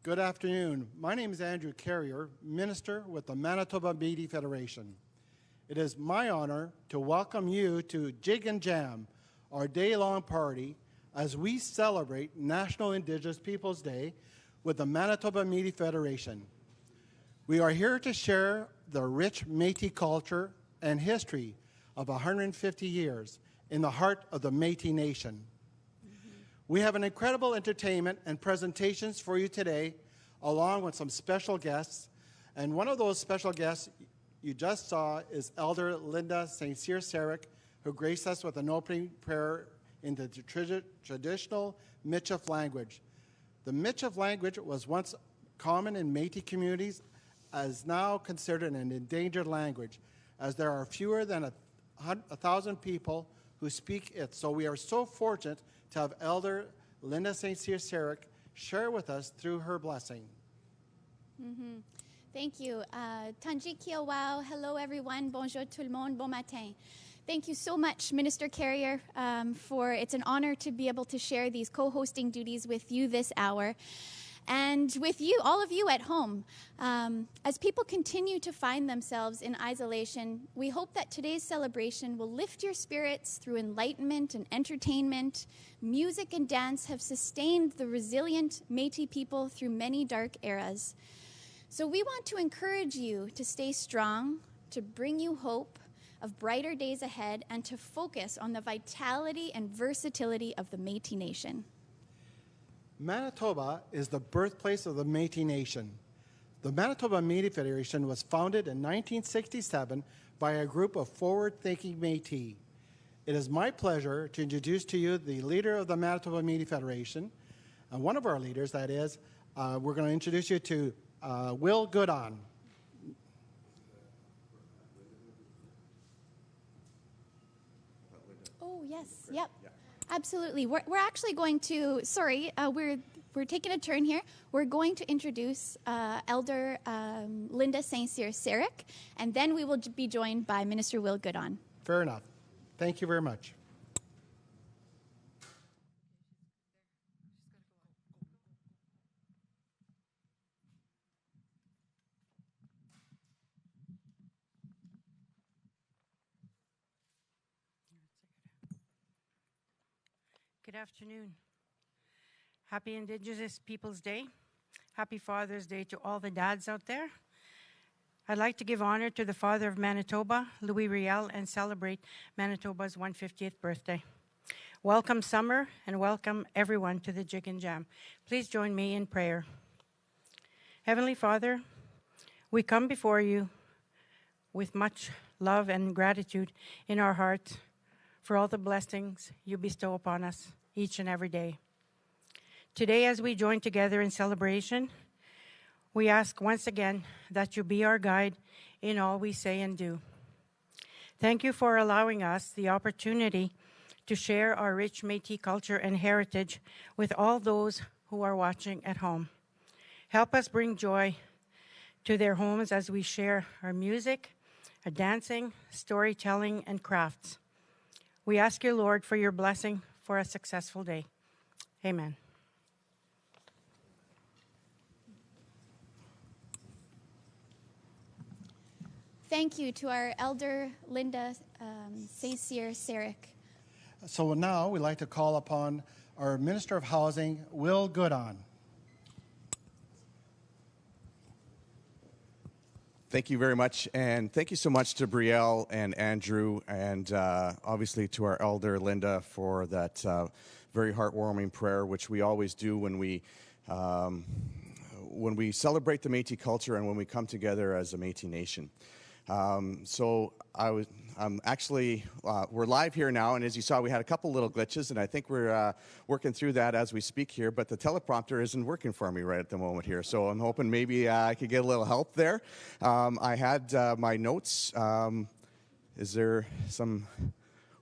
Good afternoon. My name is Andrew Carrier, Minister with the Manitoba Métis Federation. It is my honor to welcome you to Jig and Jam, our day-long party, as we celebrate National Indigenous Peoples Day with the Manitoba Métis Federation. We are here to share the rich Métis culture and history of 150 years in the heart of the Métis Nation. We have an incredible entertainment and presentations for you today, along with some special guests. And one of those special guests you just saw is Elder Linda St. Cyr Sarek, who graced us with an opening prayer in the traditional Michif language. The Michif language was once common in Métis communities, as now considered an endangered language, as there are fewer than 1,000 people who speak it. So we are so fortunate to have Elder Linda St. Cyr Sarek share with us through her blessing. Thank you. Tanji Kia Wow. Hello, everyone. Bonjour tout le monde. Bon matin. Thank you so much, Minister Carrier, it's an honor to be able to share these co-hosting duties with you this hour. And with you, all of you at home, as people continue to find themselves in isolation, we hope that today's celebration will lift your spirits through enlightenment and entertainment. Music and dance have sustained the resilient Métis people through many dark eras. So we want to encourage you to stay strong, to bring you hope of brighter days ahead, and to focus on the vitality and versatility of the Métis Nation. Manitoba is the birthplace of the Métis Nation. The Manitoba Métis Federation was founded in 1967 by a group of forward-thinking Métis. It is my pleasure to introduce to you the leader of the Manitoba Métis Federation, and one of our leaders, that is, we're going to introduce you to Will Goodon. Oh, yes, yep. Absolutely. We're actually going to, we're taking a turn here. We're going to introduce Elder Linda St. Cyr Sarek, and then we will be joined by Minister Will Goodon. Fair enough. Thank you very much. Good afternoon. Happy Indigenous Peoples Day. Happy Father's Day to all the dads out there. I'd like to give honor to the father of Manitoba, Louis Riel, and celebrate Manitoba's 150th birthday. Welcome summer, and welcome everyone to the Jig and Jam. Please join me in prayer. Heavenly Father, we come before you with much love and gratitude in our hearts for all the blessings you bestow upon us each and every day. Today, as we join together in celebration, we ask once again that you be our guide in all we say and do. Thank you for allowing us the opportunity to share our rich Métis culture and heritage with all those who are watching at home. Help us bring joy to their homes as we share our music, our dancing, storytelling, and crafts. We ask you, Lord, for your blessing for a successful day. Amen. Thank you to our Elder Linda St. Cyr Sarek. So now we'd like to call upon our Minister of Housing, Will Goodon. Thank you very much, and thank you so much to Brielle and Andrew, and obviously to our elder Linda for that very heartwarming prayer, which we always do when we celebrate the Métis culture and when we come together as a Métis nation. We're live here now, and as you saw, we had a couple little glitches, and I think we're working through that as we speak here, but the teleprompter isn't working for me right at the moment here, so I'm hoping maybe I could get a little help there. I had my notes. Is there some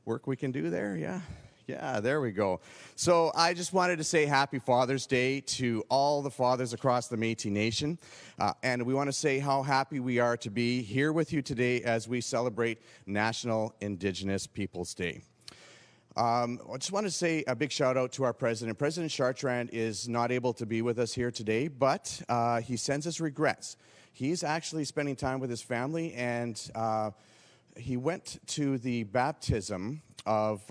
work we can do there? Yeah, there we go. So I just wanted to say Happy Father's Day to all the fathers across the Métis Nation. And we want to say how happy we are to be here with you today as we celebrate National Indigenous Peoples Day. I just want to say a big shout out to our president. President Chartrand is not able to be with us here today, but he sends us regrets. He's actually spending time with his family, and he went to the baptism of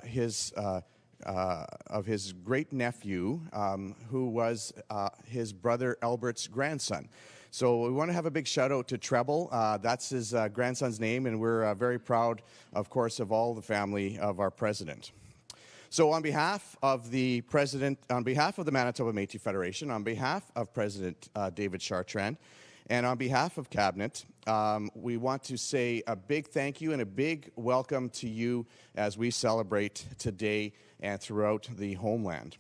his great nephew, who was his brother Albert's grandson. So we want to have a big shout out to Treble. That's his grandson's name, and we're very proud, of course, of all the family of our president. So on behalf of the president, on behalf of the Manitoba Métis Federation, on behalf of President David Chartrand, and on behalf of Cabinet, we want to say a big thank you and a big welcome to you as we celebrate today and throughout the homeland.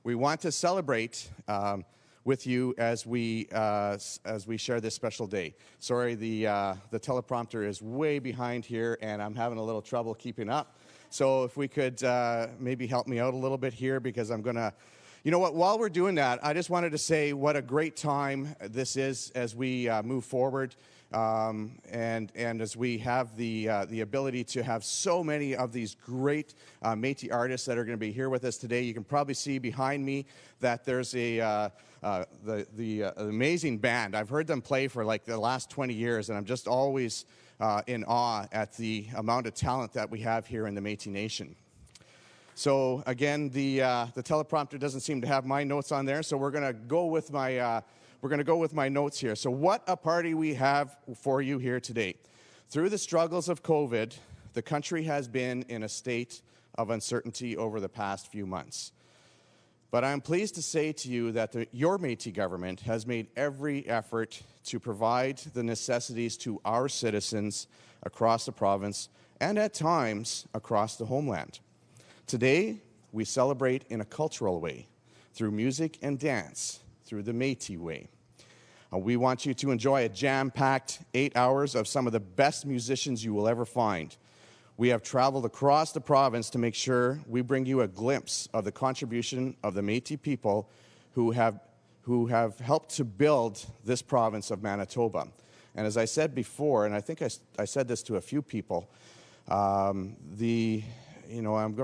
We want to celebrate with you as we share this special day. Sorry, the teleprompter is way behind here, and I'm having a little trouble keeping up. So if we could maybe help me out a little bit here, because I'm going to, you know what, while we're doing that, I just wanted to say what a great time this is as we move forward. And as we have the ability to have so many of these great Métis artists that are going to be here with us today. You can probably see behind me that there's the amazing band. I've heard them play for like the last 20 years, and I'm just always in awe at the amount of talent that we have here in the Métis Nation. So again, the teleprompter doesn't seem to have my notes on there, so we're going to go with my notes here. So what a party we have for you here today. Through the struggles of COVID, the country has been in a state of uncertainty over the past few months. But I'm pleased to say to you that your Métis government has made every effort to provide the necessities to our citizens across the province and at times across the homeland. Today, we celebrate in a cultural way, through music and dance, through the Métis way. We want you to enjoy a jam-packed 8 hours of some of the best musicians you will ever find. We have traveled across the province to make sure we bring you a glimpse of the contribution of the Métis people who have helped to build this province of Manitoba. And as I said before, and I think I said this to a few people, I'm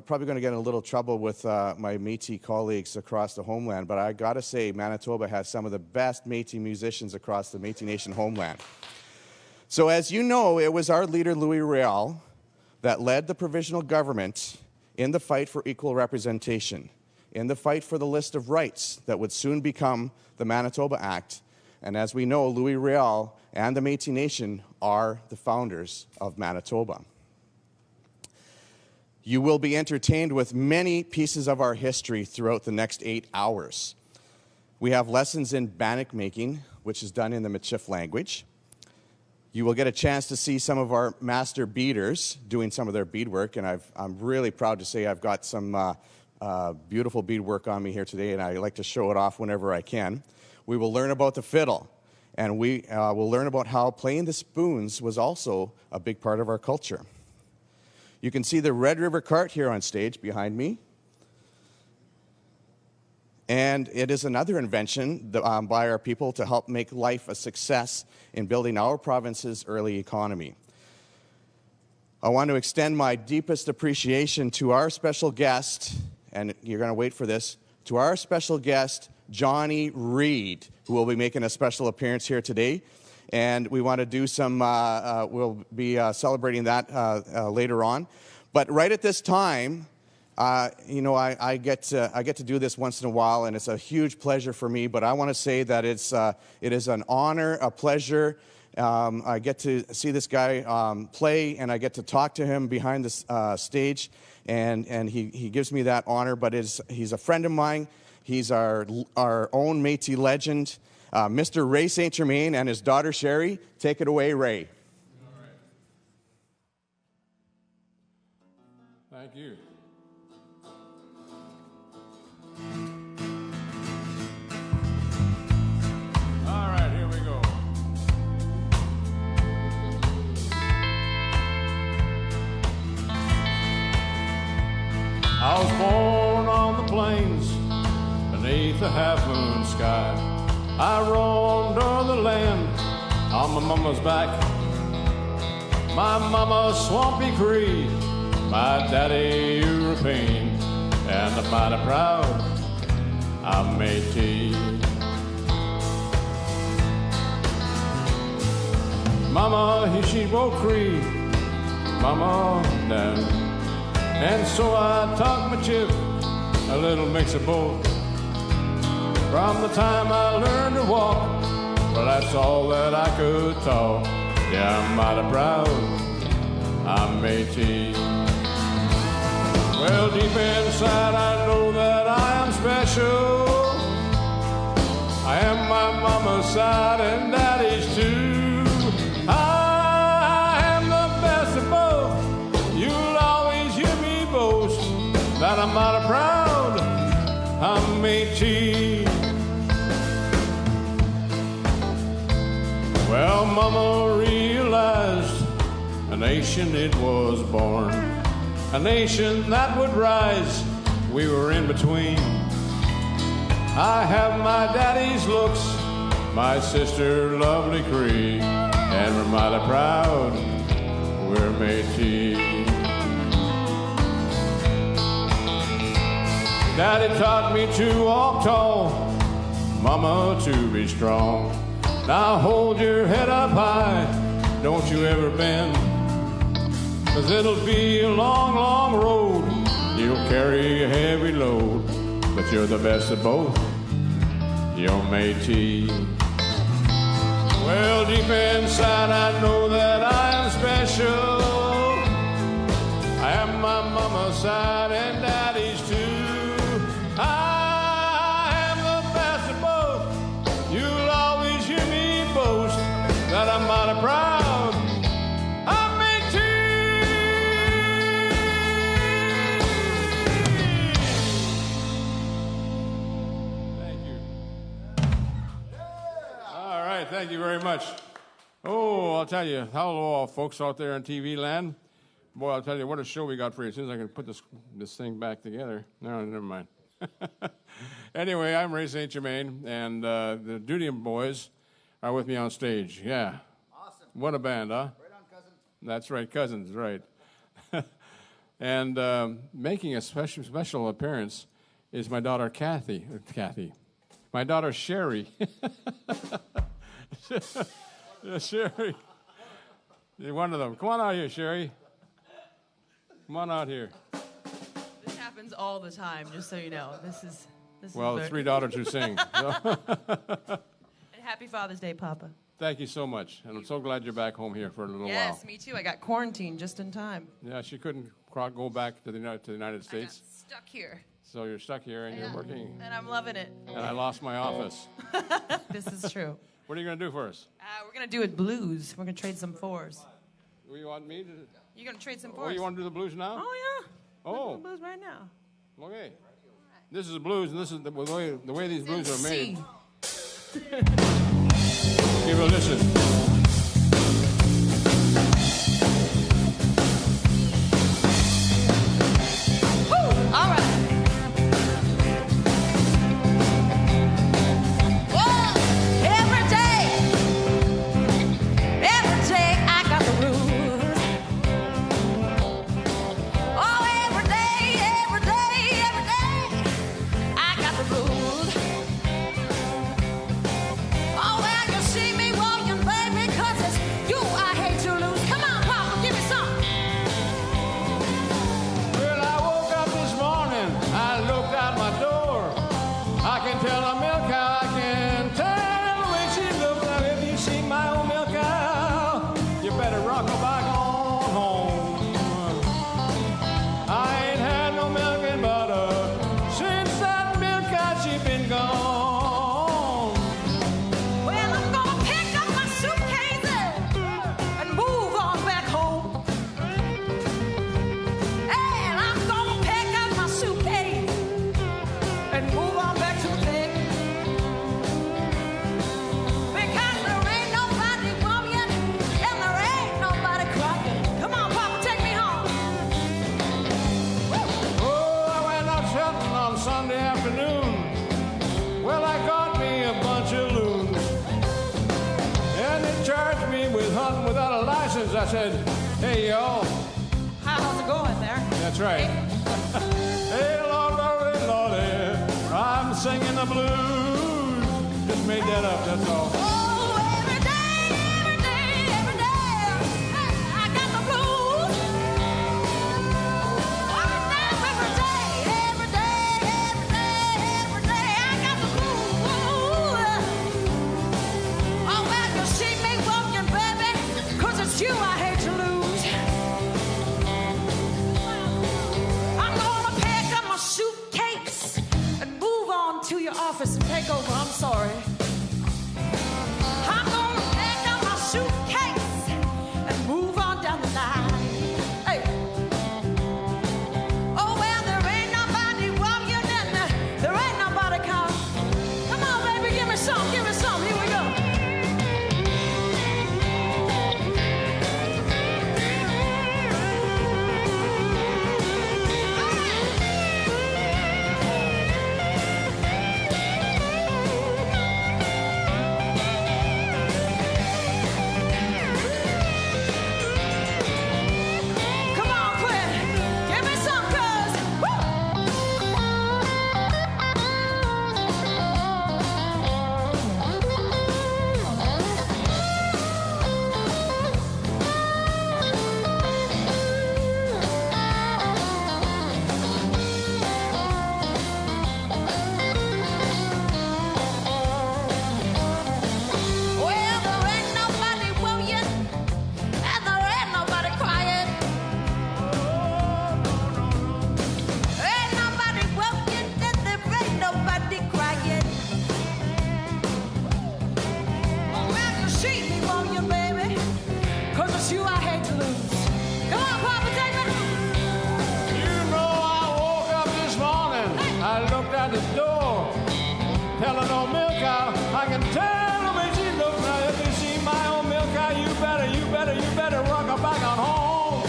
probably going to get in a little trouble with my Métis colleagues across the homeland, but I got to say Manitoba has some of the best Métis musicians across the Métis Nation homeland. So as you know, it was our leader, Louis Riel, that led the provisional government in the fight for equal representation, in the fight for the list of rights that would soon become the Manitoba Act. And as we know, Louis Riel and the Métis Nation are the founders of Manitoba. You will be entertained with many pieces of our history throughout the next 8 hours. We have lessons in bannock making, which is done in the Michif language. You will get a chance to see some of our master beaders doing some of their beadwork, and I'm really proud to say I've got some beautiful beadwork on me here today, and I like to show it off whenever I can. We will learn about the fiddle, and we will learn about how playing the spoons was also a big part of our culture. You can see the Red River cart here on stage behind me. And it is another invention by our people to help make life a success in building our province's early economy. I want to extend my deepest appreciation to our special guest, and you're going to wait for this, to our special guest, Johnny Reed, who will be making a special appearance here today. And we want to do some, we'll be celebrating that later on. But right at this time, I get to do this once in a while, and it's a huge pleasure for me. But I want to say that it is an honor, a pleasure. I get to see this guy play, and I get to talk to him behind the stage, and he gives me that honor. But he's a friend of mine. He's our own Métis legend, Mr. Ray St. Germain, and his daughter Sherry. Take it away, Ray. All right. Thank you. All right, here we go. I was born on the plains beneath a half-moon sky. I roamed on the land on my mama's back. My mama's Swampy Cree my daddy European, and I'm mighty proud I'm Métis. Mama, she won't Cree, Mama down. And so I taught my chip a little mix of both. From the time I learned to walk, well, that's all that I could talk. Yeah, I'm mighty proud I'm Métis. Well, deep inside I know that I am special. I am my mama's side and daddy's too. I am the best of both. You'll always hear me boast that I'm mighty proud I'm Métis. Well, Mama realized a nation it was born, a nation that would rise. We were in between. I have my daddy's looks, my sister lovely Cree, and we're mighty proud we're Métis. Daddy taught me to walk tall, Mama to be strong. Now hold your head up high, don't you ever bend, 'cause it'll be a long, long road. You'll carry a heavy load, but you're the best of both, you're Métis. Well, deep inside I know that I am special. I am my mama's side and daddy's too. That I'm mighty proud I'm Métis. Thank you. All right, thank you very much. Oh, I'll tell you, hello all folks out there in TV land. Boy, I'll tell you what a show we got for you. As soon as I can put this thing back together. No, never mind. Anyway, I'm Ray St. Germain, and the Duty boys are with me on stage. Yeah. Awesome. What a band, huh? Right on, cousin. That's right, cousins, right. And making a special appearance is my daughter Kathy. My daughter Sherry. Sherry. One of them. Come on out here, Sherry. Come on out here. This happens all the time, just so you know. This is Well, very... 3 daughters who sing. So. And happy Father's Day, Papa. Thank you so much. And I'm so glad you're back home here for a little while. Yes, me too. I got quarantined just in time. Yeah, she couldn't go back to the United States. I got stuck here. So you're stuck here and you're working. And I'm loving it. And I lost my office. This is true. What are you going to do for us? We're going to do it blues. We're going to trade some fours. You want me to? You're going to trade some Oh, fours? you want to do the blues now? Oh, yeah. Oh. We're doing blues right now. Okay. This is the blues, and this is the way these blues are made. Give it a listen. Woo! All right. Whoa! Every day I got the blues. Oh, every day I got the blues. Oh, well, you see me walking, baby, 'cause it's you I hate to lose. Come on, Papa, give me some. Well, I woke up this morning, I looked out my door. I can tell a milk cow, I can tell the way she looks. Now, if you see my old milk cow, you better rock her back on home. I ain't had no milk and butter since that milk cow, she been gone. Well, I'm gonna pick up my suitcases and move on back home. And I'm gonna pick up my suitcase and move on back to the pig. Because there ain't nobody worrying and there ain't nobody crying. Come on, Papa, take me home. Oh, I went out shopping on Sunday afternoon. Well, I got me a bunch of loons. And they charged me with hunting without a license. I said, hey, y'all, How's it going there? That's right. Hey, Lord, Lordy, Lordy, I'm singing the blues. Just made that up, that's all. Oh, every day, I got the blues. Every day, I got the blues. Oh, well, you see me walking, baby, 'cause it's you I hate to lose. I'm gonna pack up my suitcase and move on to your office and take over. I'm sorry. I'm gonna pack up my suitcase and move on down the line. Hey. Oh, well, there ain't nobody walking and there ain't nobody coming. Come on, baby, give me some, give me some. Here we go. Come on, Quinn. Give me some, cuz. Well, there ain't nobody worrying, and there ain't nobody crying. Ain't nobody worrying, and there ain't nobody crying. Oh, well, you see me worrying, baby, 'cause it's you I hate to lose. Come on, Papa, take me. You know I woke up this morning, I looked out the door, telling old milk cow, I can tell the way she looks. Now if you see my old milk cow, you better rock her back on home.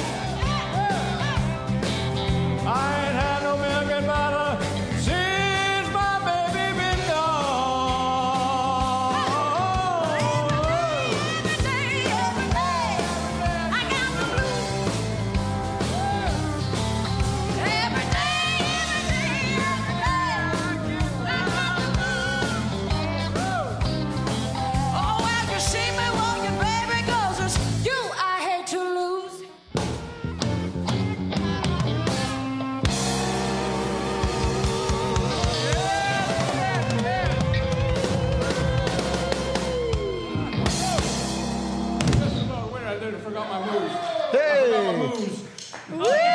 I ain't had no milk and butter since my baby been gone. Every day, I got the blues. Every day, I got the blues. Oh, well, you see me walking, baby, 'cause it's you I hate to lose. Wait, I didn't forgot my moves. Hey!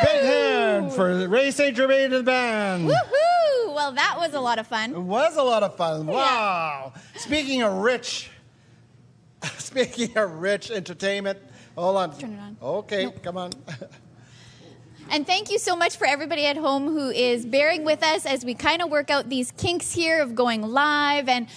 Big hand for Ray St. Germain and the band. Woohoo! Well, that was a lot of It fun. was a lot of fun. Wow. Speaking of rich entertainment, hold on. Turn it on. Okay, come on. And thank you so much for everybody at home who is bearing with us as we kind of work out these kinks here of going live. And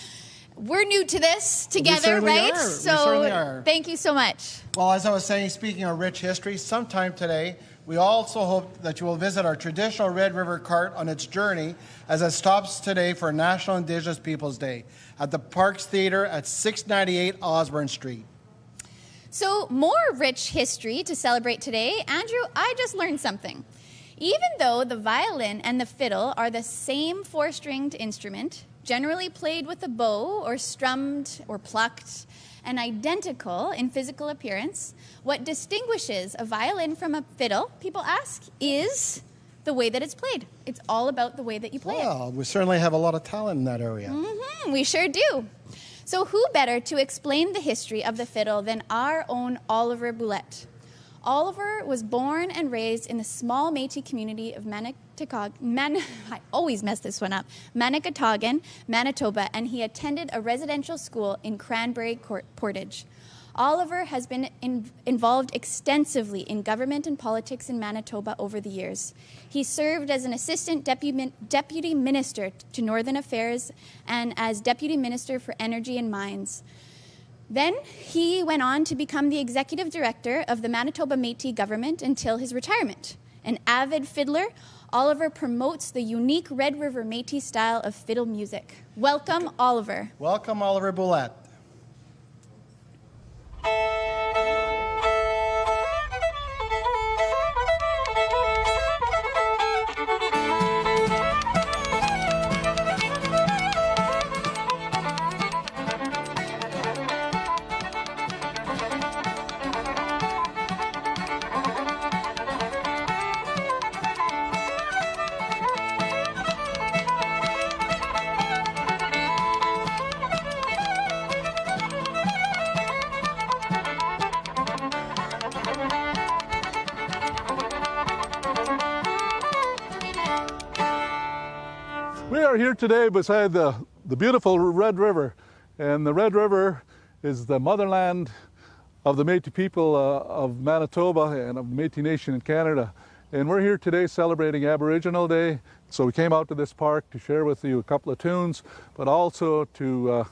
we're new to this together, certainly right? are. We So certainly are. thank you so much. Well, as I was saying, speaking of rich history, sometime today, we also hope that you will visit our traditional Red River cart on its journey as it stops today for National Indigenous Peoples Day at the Parks Theatre at 698 Osborne Street. So, more rich history to celebrate today. Andrew, I just learned something. Even though the violin and the fiddle are the same four-stringed instrument, generally played with a bow or strummed or plucked, and identical in physical appearance, what distinguishes a violin from a fiddle, people ask, is the way that it's played. It's all about the way that you play it. Well, we certainly have a lot of talent in that area. We sure do. So who better to explain the history of the fiddle than our own Oliver Boulette? Oliver was born and raised in the small Métis community of I always mess this one up, Manicotagan, Manitoba, and he attended a residential school in Cranberry Portage. Oliver has been involved extensively in government and politics in Manitoba over the years. He served as an assistant deputy minister to Northern Affairs and as deputy minister for energy and mines. Then he went on to become the executive director of the Manitoba Métis government until his retirement. An avid fiddler, Oliver promotes the unique Red River Métis style of fiddle music. Welcome, Oliver. Welcome, Oliver Boulette. are here today beside the beautiful Red River, and the Red River is the motherland of the Métis people of Manitoba and of the Métis Nation in Canada. And we're here today celebrating Aboriginal Day, so we came out to this park to share with you a couple of tunes, but also to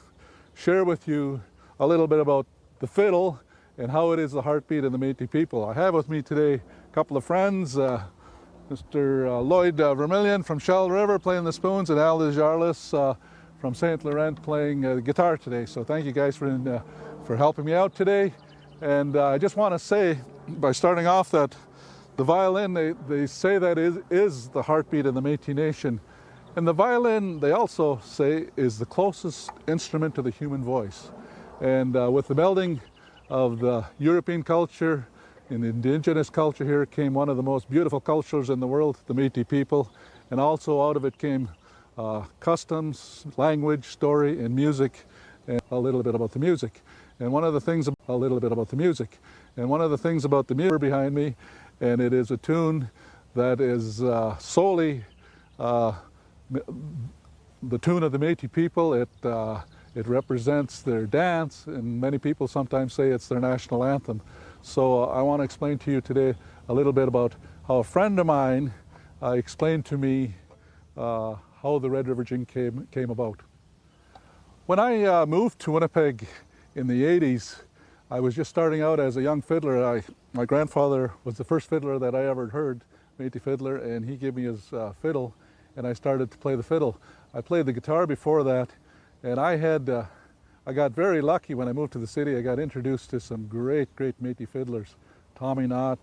share with you a little bit about the fiddle and how it is the heartbeat of the Métis people. I have with me today a couple of friends, Mr. Lloyd Vermillion from Shell River playing the spoons, and Al Desjarlis from St. Laurent playing the guitar today. So thank you guys for helping me out today. And I just want to say, by starting off, that the violin, they say that is the heartbeat of the Métis Nation. And the violin, they also say, is the closest instrument to the human voice. And with the melding of the European culture and the indigenous culture here came one of the most beautiful cultures in the world, the Métis people. And also out of it came customs, language, story, and music, and a little bit about the music. And one of the things about the music behind me, and it is a tune that is solely the tune of the Métis people. It represents their dance, and many people sometimes say it's their national anthem. So I want to explain to you today a little bit about how a friend of mine explained to me how the Red River Jig came about. When I moved to Winnipeg in the 80s, I was just starting out as a young fiddler. My grandfather was the first fiddler that I ever heard, Métis fiddler, and he gave me his fiddle, and I started to play the fiddle. I played the guitar before that, and I got very lucky when I moved to the city. I got introduced to some great Métis fiddlers, Tommy Knott,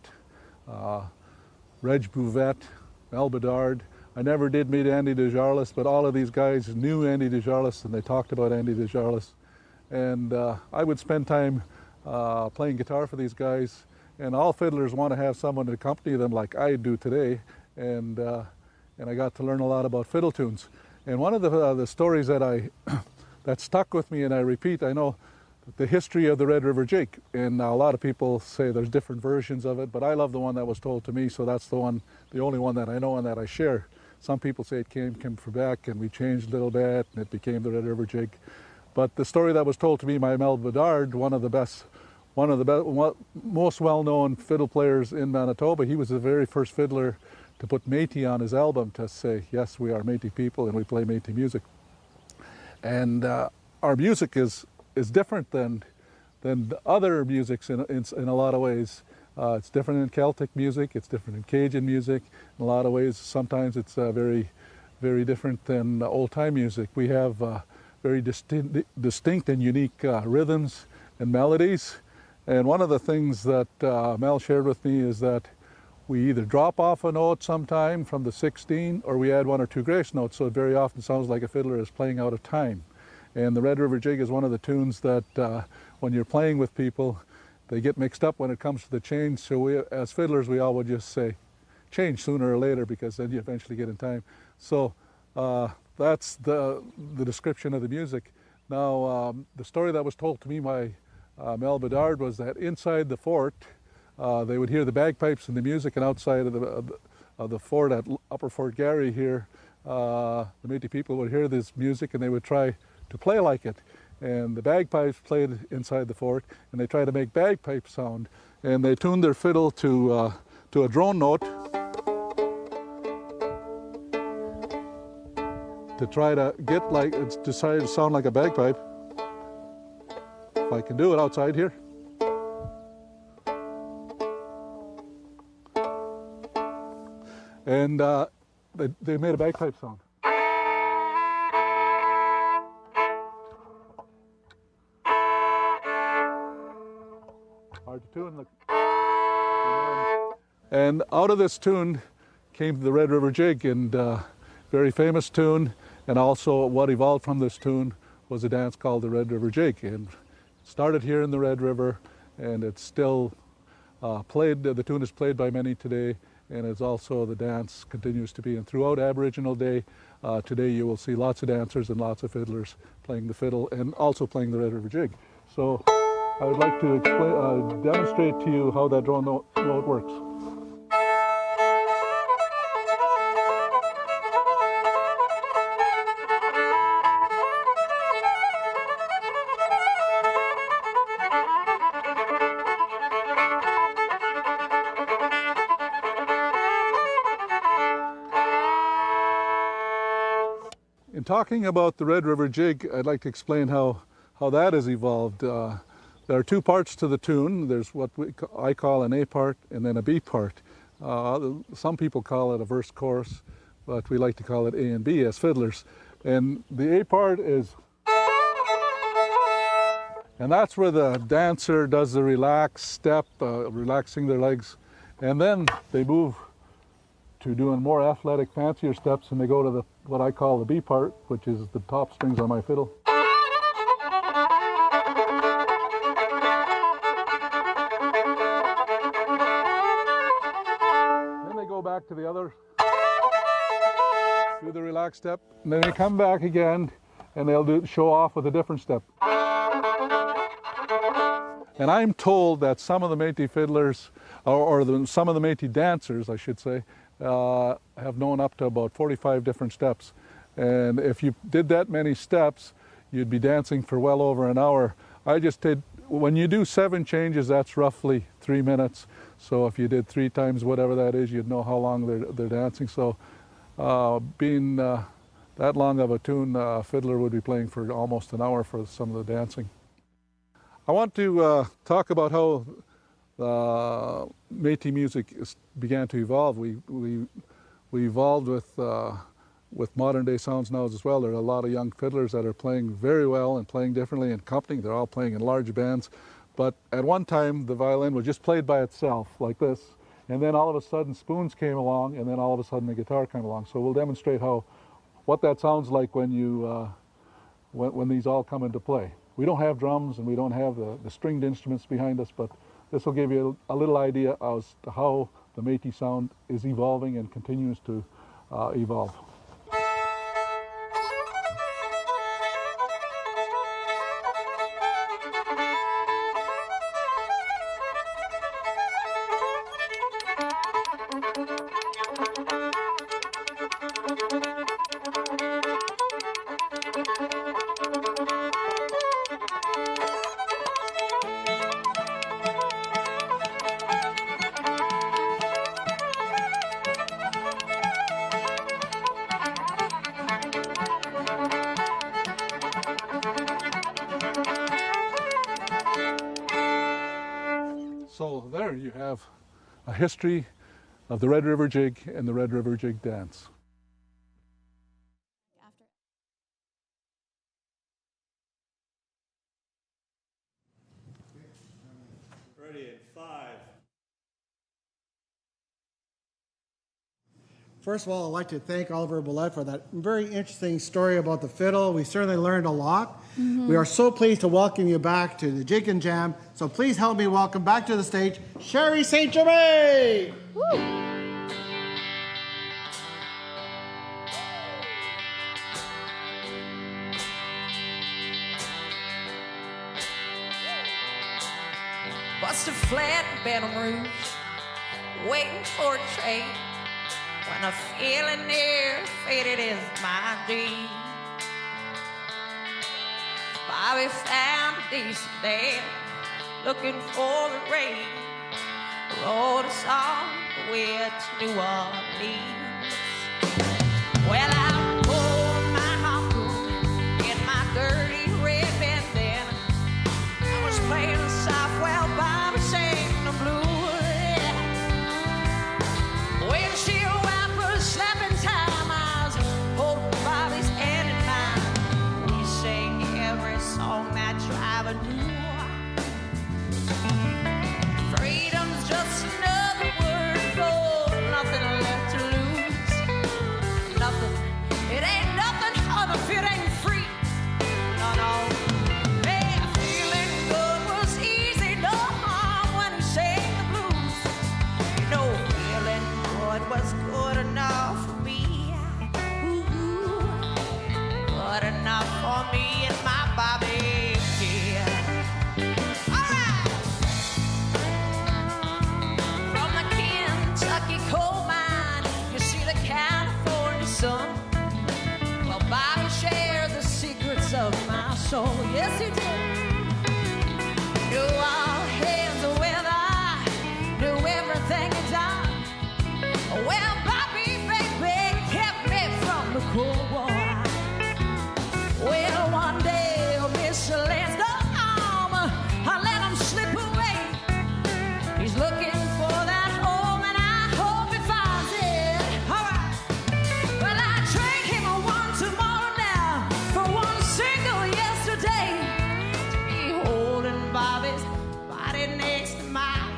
Reg Bouvette, Mel Bedard. I never did meet Andy Desjarlis, but all of these guys knew Andy Desjarlis, and they talked about Andy Desjarlis. And I would spend time playing guitar for these guys, and all fiddlers want to have someone to accompany them like I do today, and I got to learn a lot about fiddle tunes. And one of the stories that that stuck with me, and I repeat, I know the history of the Red River Jig, and a lot of people say there's different versions of it, but I love the one that was told to me, so that's the only one that I know and that I share. Some people say it came from Quebec, and we changed a little bit, and it became the Red River Jig. But the story that was told to me by Mel Bedard, one of the most well-known fiddle players in Manitoba, he was the very first fiddler to put Métis on his album to say, yes, we are Métis people and we play Métis music. And our music is different than other musics in a lot of ways. It's different in Celtic music, it's different in Cajun music. In a lot of ways, sometimes it's very, very different than old-time music. We have very distinct and unique rhythms and melodies. And one of the things that Mel shared with me is that we either drop off a note sometime from the 16, or we add one or two grace notes, so it very often sounds like a fiddler is playing out of time. And the Red River Jig is one of the tunes that when you're playing with people, they get mixed up when it comes to the change. So we, as fiddlers, we all would just say, change sooner or later, because then you eventually get in time. So that's the description of the music. Now, the story that was told to me by Mel Bedard was that inside the fort, they would hear the bagpipes and the music, and outside of the fort at Upper Fort Garry here, the Métis people would hear this music and they would try to play like it. And the bagpipes played inside the fort, and they tried to make bagpipe sound, and they tuned their fiddle to a drone note to try to get like, it's decided to sound like a bagpipe. If I can do it outside here. And they made a bagpipe sound. Hard to tune. Look. And out of this tune came the Red River Jig, and very famous tune. And also what evolved from this tune was a dance called the Red River Jig. And it started here in the Red River, and it's still played. The tune is played by many today, and it's also the dance continues to be. And throughout Aboriginal Day, today you will see lots of dancers and lots of fiddlers playing the fiddle and also playing the Red River Jig. So I would like to demonstrate to you how that drone note works. talking about the Red River Jig, I'd like to explain how that has evolved. There are two parts to the tune. There's what I call an A part and then a B part. Some people call it a verse chorus, but we like to call it A and B as fiddlers. And the A part is, and that's where the dancer does the relaxed step, relaxing their legs, and then they move to doing more athletic, fancier steps, and they go to what I call the B part, which is the top strings on my fiddle. Then they go back to the other, do the relaxed step, and then they come back again, and they'll show off with a different step. And I'm told that some of the Métis fiddlers, some of the Métis dancers, I should say, have known up to about 45 different steps. And if you did that many steps, you'd be dancing for well over an hour. I just did, when you do 7 changes, that's roughly 3 minutes. So if you did 3 times whatever that is, you'd know how long they're dancing. So being that long of a tune, a fiddler would be playing for almost an hour for some of the dancing. I want to talk about how Métis music began to evolve. We evolved with modern day sounds now as well. There are a lot of young fiddlers that are playing very well and playing differently in company. They're all playing in large bands. But at one time, the violin was just played by itself like this. And then all of a sudden, spoons came along, and then all of a sudden, the guitar came along. So we'll demonstrate what that sounds like when when these all come into play. We don't have drums and we don't have the stringed instruments behind us, but this will give you a little idea as to how the Métis sound is evolving and continues to evolve. So there you have a history of the Red River Jig and the Red River Jig dance. Ready in 5. First of all, I'd like to thank Oliver Bullet for that very interesting story about the fiddle. We certainly learned a lot. We are so pleased to welcome you back to the Jig and Jam. So please help me welcome back to the stage, Sherry St. Germain. Bust a flat in Baton Rouge, waiting for a train. When a feeling near faded is my dream. Bobby found a decent day, looking for the rain. Rode us on the way to New Orleans. Well, I pulled my harpoon in my dirty red bandana. I was playing the soft while Bobby sang the blues. Windshield wipers slapping time, I was holding Bobby's hand in mine. We sang every song that driver knew. Freedom's just another word for nothing left to lose. Nothing. It ain't nothing fun if it ain't free. No, no. Hey, feeling good was easy, no harm when he sang the blues. You know, feeling good was good enough for me. Ooh, good enough for me and my Bobby. Yeah. All right. From the Kentucky coal mine, you see the California sun. Well, Bobby shared the secrets of my soul. Yes, he did. Knew all hands of weather, knew everything he done. Well, Bobby, baby, kept me from the Cold War. mine.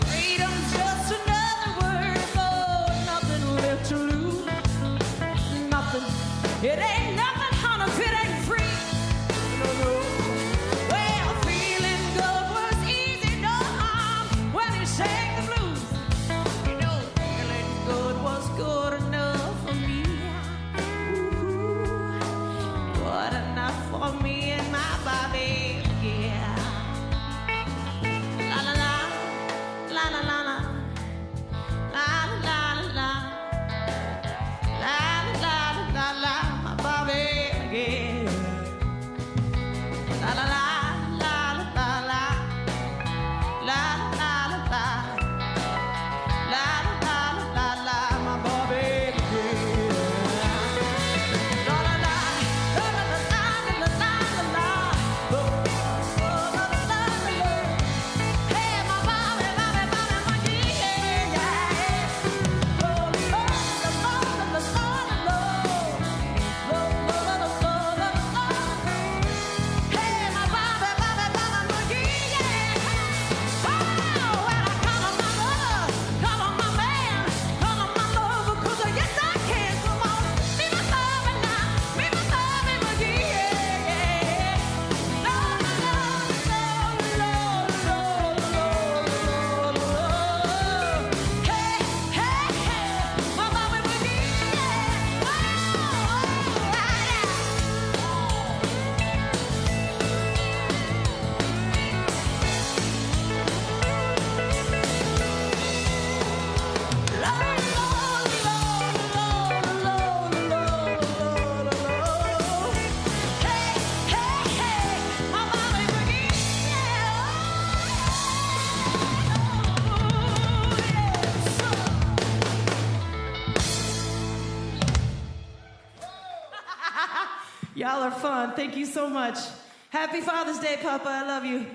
Freedom's just another word for nothing left to lose. Nothing. It ain't nothing, honey, if it ain't free. No, no. Well, feeling good was easy, no harm when he sang the blues. You know, feeling good was good enough for me. Ooh, good enough for me and my Bobby, yeah. La la la, la la la la, la la la la, la la la la, my Bobby, yeah. La la la, la la la, la la la la, la la la la, my Bobby, yeah. La la la, la la la la la la la, oh, oh, la la la la. Hey, my Bobby, Bobby, Bobby, my yeah, yeah. Oh, oh, la la la la la la, oh, oh, la la la la la. Hey, my Bobby, Bobby, Bobby, my yeah. Oh, when I call on my love, call on my man, call on my love, 'cause yes I can. Come on, be my Bobby now, be my Bobby, my yeah. La la la la la la la. Hey, hey, hey, my Bobby, my yeah. Oh, Y'all are fun. Thank you so much. Happy Father's Day, Papa. I love you.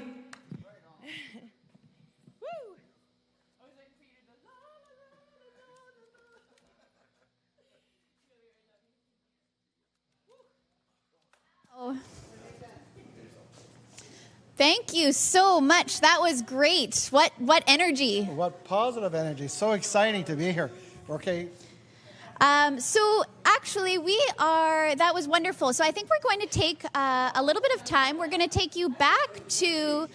Oh. Thank you so much. That was great. What energy. What positive energy. So exciting to be here. Okay. So actually, that was wonderful. So I think we're going to take a little bit of time. We're going to take you back to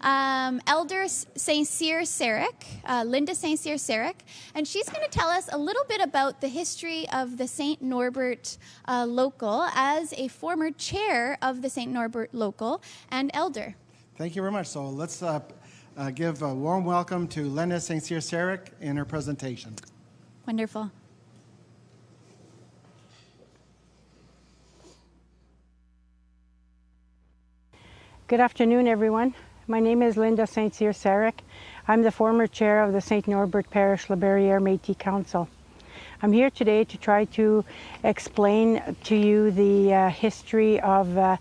Elder St. Cyr Sarek, Linda St. Cyr Sarek, and she's going to tell us a little bit about the history of the St. Norbert Local as a former chair of the St. Norbert Local and elder. Thank you very much. So let's give a warm welcome to Linda St. Cyr Sarek in her presentation. Wonderful. Good afternoon, everyone. My name is Linda St. Cyr Sarek. I'm the former chair of the St. Norbert Parish La Barrière Métis Council. I'm here today to try to explain to you the history of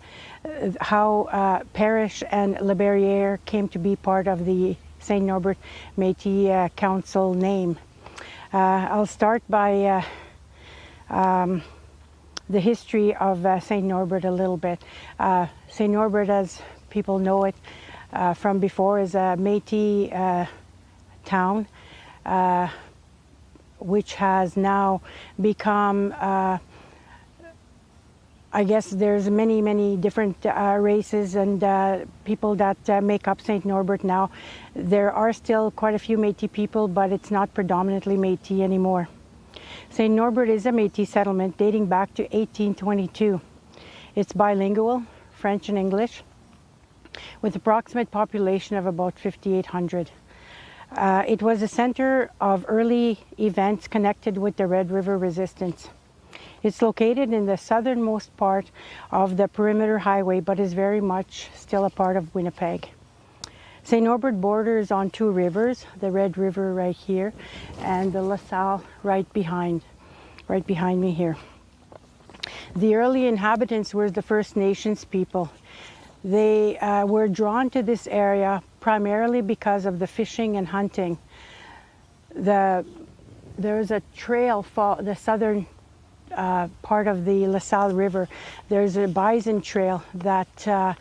how Parish and La Barrière came to be part of the St. Norbert Métis Council name. I'll start by the history of St. Norbert a little bit. St. Norbert, as people know it from before, is a Métis town, which has now become, I guess there's many different races and people that make up St. Norbert now. There are still quite a few Métis people, but it's not predominantly Métis anymore. St. Norbert is a Métis settlement dating back to 1822. It's bilingual, French and English, with approximate population of about 5,800. It was a center of early events connected with the Red River Resistance. It's located in the southernmost part of the Perimeter Highway, but is very much still a part of Winnipeg. St. Norbert borders on two rivers, the Red River right here, and the La Salle right behind me here. The early inhabitants were the First Nations people. They were drawn to this area primarily because of the fishing and hunting. There's a trail, the southern part of the La Salle River. There's a bison trail that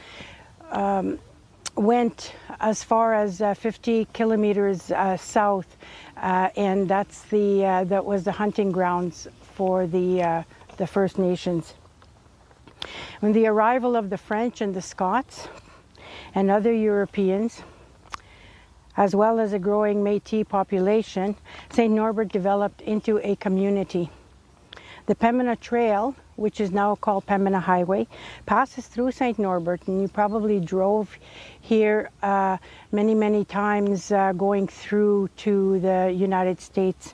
went as far as 50 kilometers south, and that was the hunting grounds for the First Nations. When the arrival of the French and the Scots and other Europeans, as well as a growing Métis population, St. Norbert developed into a community. The Pembina Trail, which is now called Pembina Highway, passes through St. Norbert, and you probably drove here many, many times going through to the United States.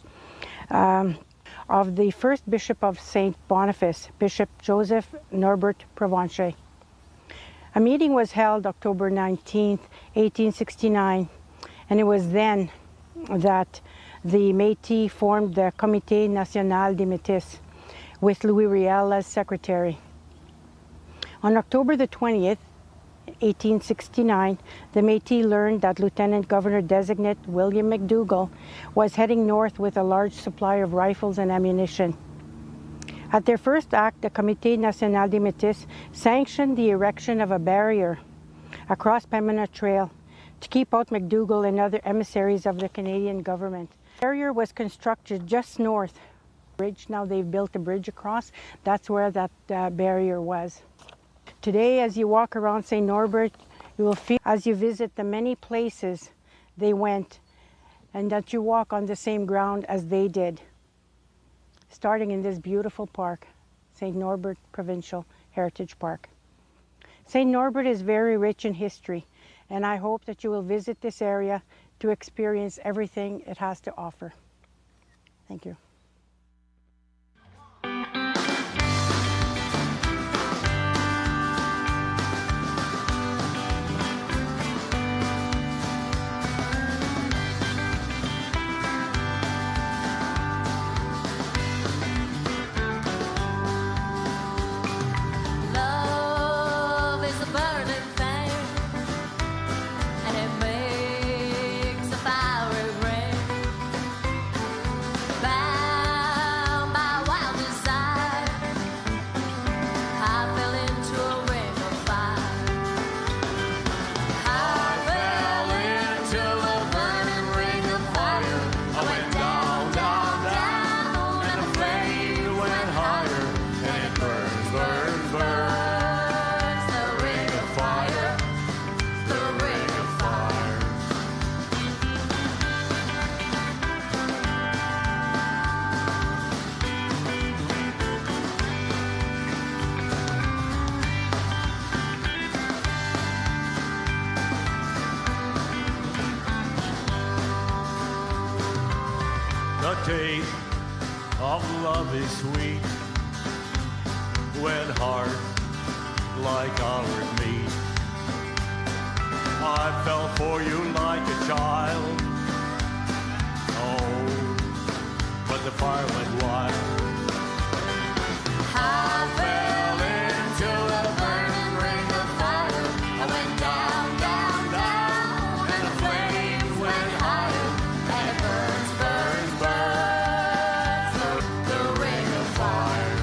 Of the first Bishop of St. Boniface, Bishop Joseph Norbert Provencher. A meeting was held October 19, 1869, and it was then that the Métis formed the Comité National des Métis, with Louis Riel as secretary. On October the 20th, 1869, the Métis learned that Lieutenant Governor Designate William McDougall was heading north with a large supply of rifles and ammunition. At their first act, the Comité National des Métis sanctioned the erection of a barrier across Pembina Trail to keep out McDougall and other emissaries of the Canadian government. The barrier was constructed just north. Now they've built a bridge across. That's where that barrier was. Today, as you walk around St. Norbert, you will feel as you visit the many places they went, and that you walk on the same ground as they did, starting in this beautiful park, St. Norbert Provincial Heritage Park. St. Norbert is very rich in history, and I hope that you will visit this area to experience everything it has to offer. Thank you. Love is a burning fire, and it makes a fiery rain. Bound by wild desire, I fell into a ring of fire. I fell into a burning ring of fire. I went down, down, down, and the flame went higher, and it burns, burns, burns. The ring of fire, the ring of fire. The taste of love is sweet when hearts like ours meet. I fell for you like a child. Oh, but the fire went wild. I fell into a burning ring of fire. I went down, down, down, and the flames went higher, and it burns, burns, burns. The ring of fire,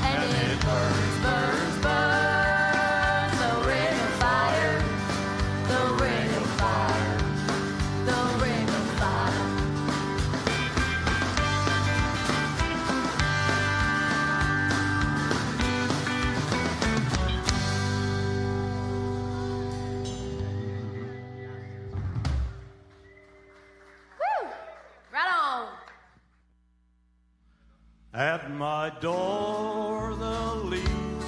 and it burns, burns, burns. The ring of fire, the ring of fire, the ring of fire. Woo! Right on. At my door the leaves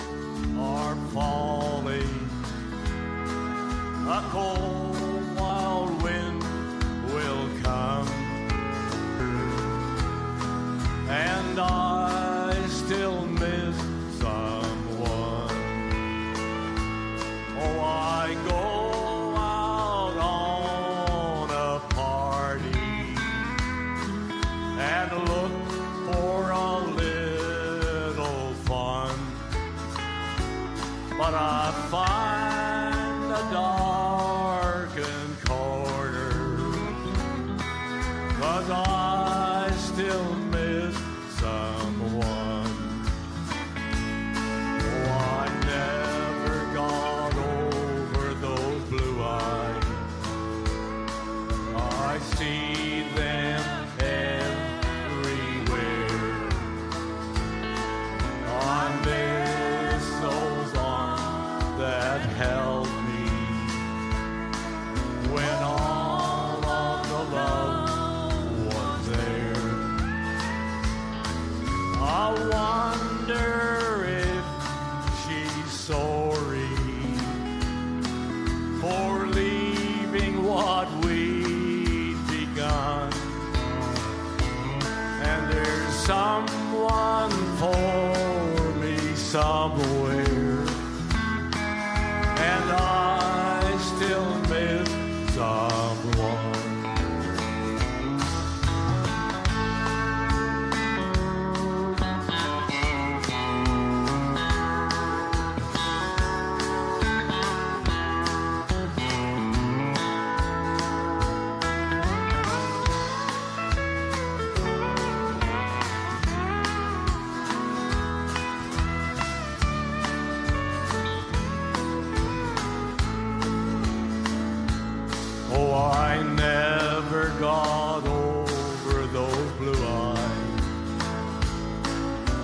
are falling. A cold wild wind will come, and I still miss someone. Oh, I go out on a party and look for a little fun, but I find a dark someone for me somewhere, and I still miss someone. Oh, I never got over those blue eyes.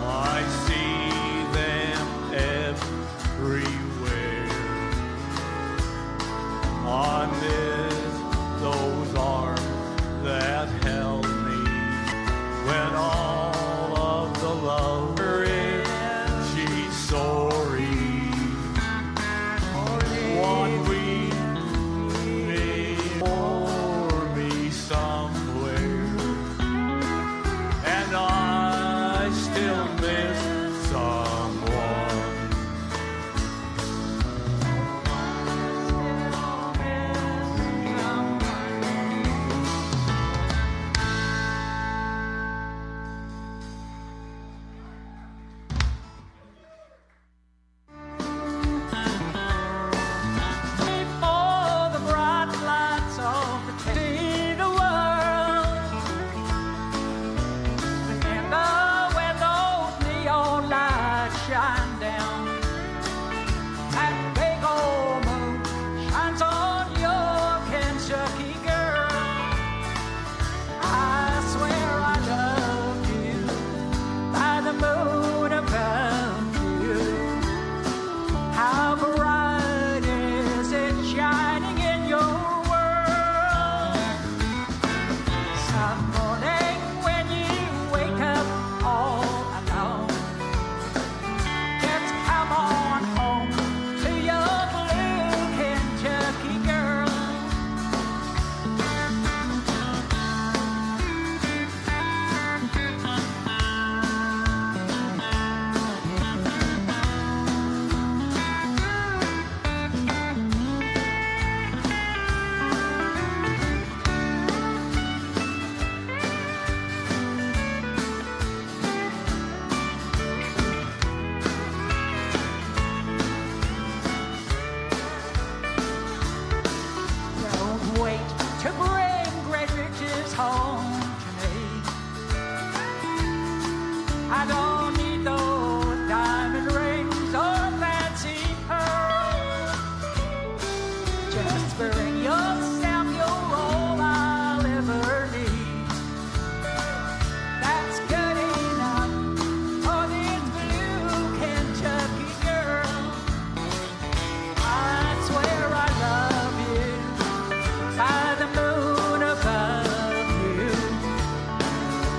I see them everywhere. I miss those arms that held me when all of the love is. She's sorry. One week for me somewhere, and I still miss someone. Before the bright lights of the theater world, remember when those neon lights shine down, that big old moon shines on your Kentucky girl. I swear I love you by the moon above you. How bright is it shining in your world? Some morning when you wake up all alone, just come on home to your blue Kentucky girl. Don't wait to bring great riches home to me. I don't need those diamond rings or fancy pearls. Just bring yourself, you're all I'll ever need. That's good enough for this blue Kentucky girl. I swear I love you by the moon above you.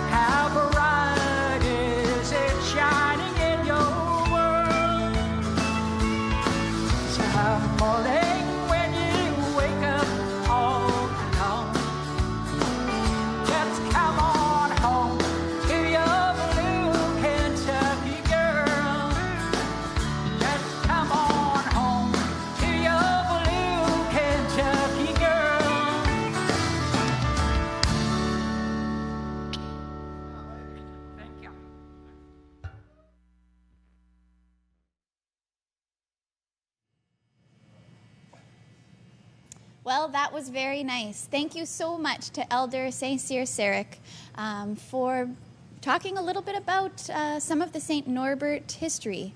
How bright is it shining in your world? Some morning when you wake up all alone, just come on home to your blue Kentucky girl. Just come on home to your blue Kentucky girl. Thank you. Well, that was very nice. Thank you so much to Elder St. Cyr Sarek for talking a little bit about some of the St. Norbert history.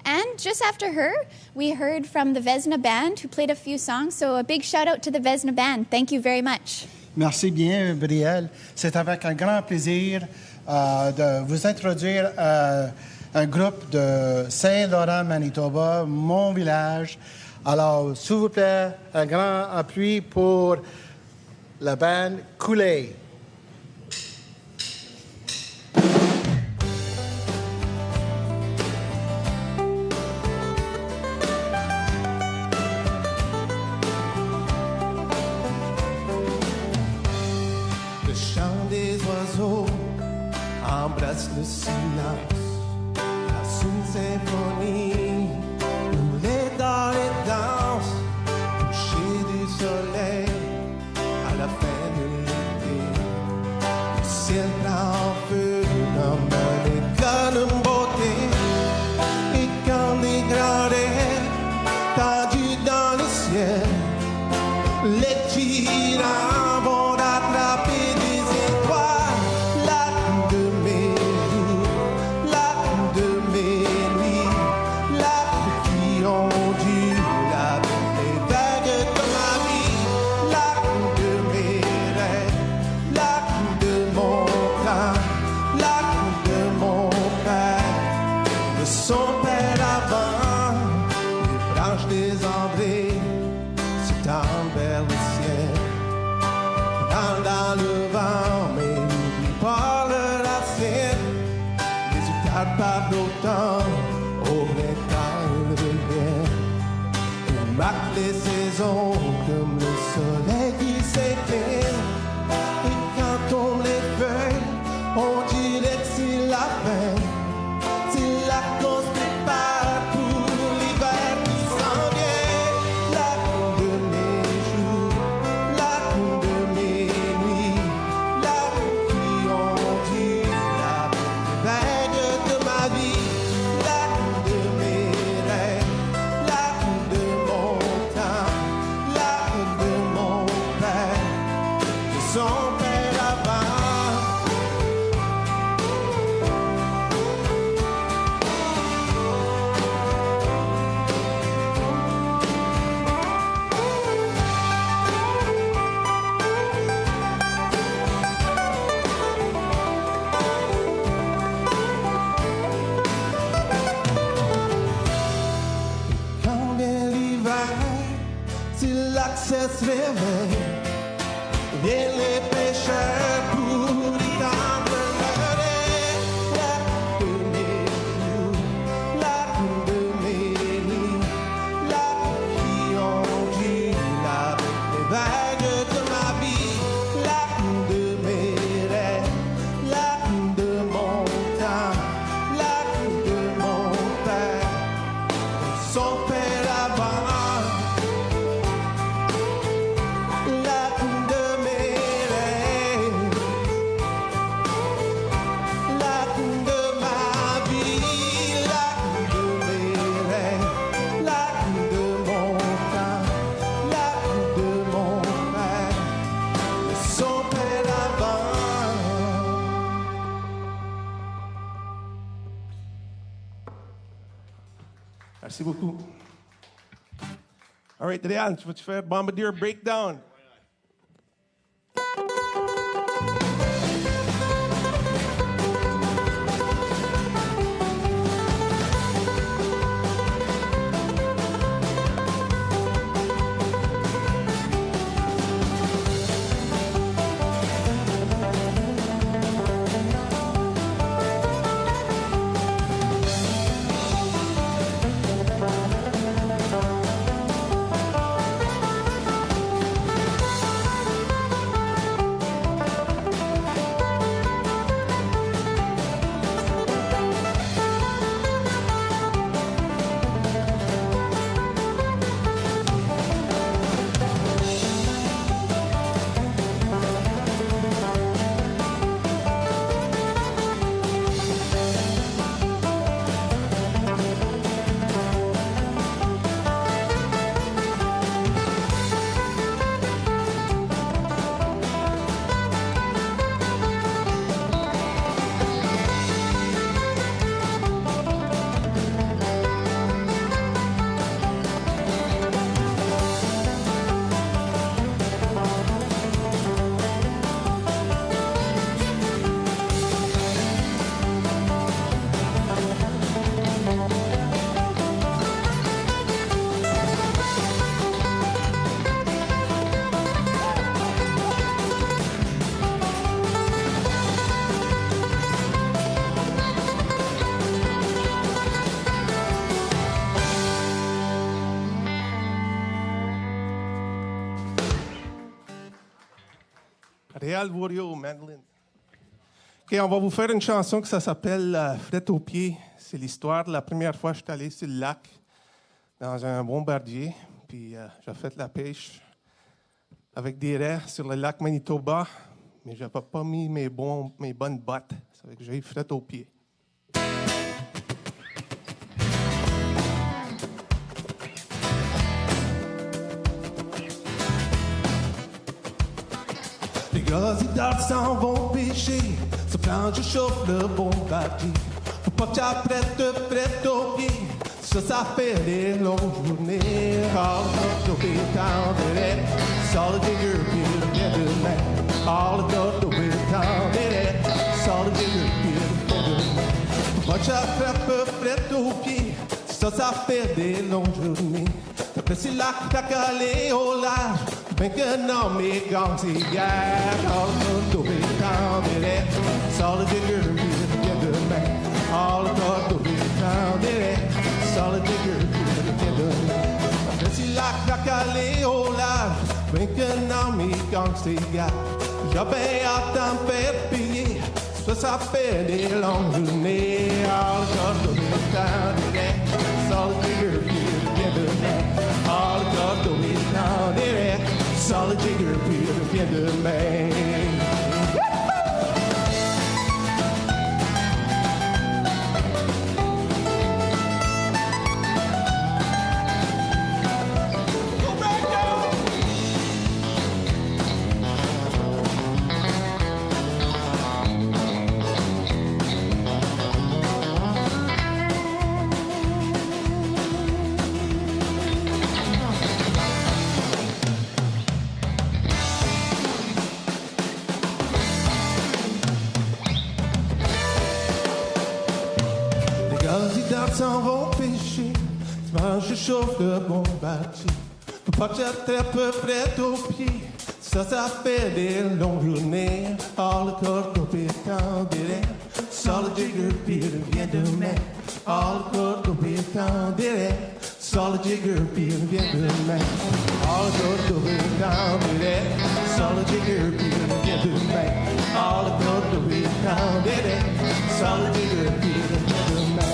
And just after her, we heard from the Vesna Band who played a few songs. So a big shout out to the Vesna Band. Thank you very much. Merci bien, Brielle. C'est avec un grand plaisir de vous introduire à un groupe de Saint-Laurent, Manitoba, mon village. Alors, s'il vous plaît, un grand appui pour la bande Coulée. Le chant des oiseaux embrasse reste le silence. Passe une symphonie, roulée dans les danses, coucher du soleil à la fin de l'été. Le ciel prend feu comme un éclat de beauté. Et quand les grands rêves tendus dans le ciel, les tyrans vont attraper des étoiles. La de mes jours, la de mes nuits, la qui ondule avec les vagues de ma vie. La de mes rêves, la de mon temps, la de mon père, de son père avant. Les branches des ambrés s'étendent vers le ciel, dans le vent, mais n'oublie pas le racine. Les étapes par l'automne, au printemps ils reviennent. Ils marquent les saisons comme le soleil qui s'éteint. Et quand tombent les feuilles, on dirait que c'est la fin. C'est la cause prépare pour l'hiver qui s'en vient. La de mes jours, la de mes nuits, la qui ondule avec les vagues de ma vie. La de mes rêves, la de mon temps, la de mon père, de son père avant. Quand vient l'hiver, c'est là que ça se réveille. Viennent les pêcheurs pour y tendre leur nez. La de mes jours, la de mes nuits, la qui ondule avec les vagues de ma vie. La de mes rêves, la de mon temps, la de mon père, son père avant. La de mes rêves, la de ma vie, la de mes rêves, la de mon temps, la de mon père, son père avant. Merci beaucoup. All right, Adrian, tu vas-tu faire Bombardier Breakdown? Real voor jou, mandolin. OK, on va vous faire une chanson que ça s'appelle Frette aux pieds. C'est l'histoire de la première fois que je suis allé sur le lac dans un bombardier. Puis j'ai fait la pêche avec des raies sur le lac Manitoba. Mais je n'avais pas mis mes bonnes bottes. Ça fait que j'ai frette aux pieds. Les gars, ils dorment, s'en vont pêcher. Se planche, je chauffe le bombardier. Faut pas que j'apprête de frette aux pieds. Ça fait des longues journées. All the good be down there. Solid digger, Peter, get the man. All the good be down there. Solid digger, Peter, get the man. Faut pas que j'apprête frette aux pieds. Ça fait des longues journées. Après c'est là que t'as calé au large. Ben que non, mes gants, c'est guère. All the good be down there. Solid digger, Peter, get the man. All the good be down there. Solid digger, Peter, get the man. Après c'est là que t'as calé au large. Ben que non, mes gants, c'est guère. J'avais à t'en faire payer. Ça fait des longues journées. All the good be down there. Solid digger, Peter, get the man. All the good be down there. Solid digger, Peter, get the man. S'en vont pêcher, je chauffe le bombardier. Faut pas que j'attrape près aux pieds. Ça fait des longues journées. All the cordes au pétant derrière. Solid digger, Peter, vient de mer. All the cordes au pétant derrière. Solid digger, Peter, vient de mer. All the cordes au pétant derrière. Solid digger, Peter, vient de mer. All the cordes au pétant derrière. Solid digger, Peter, vient de mer.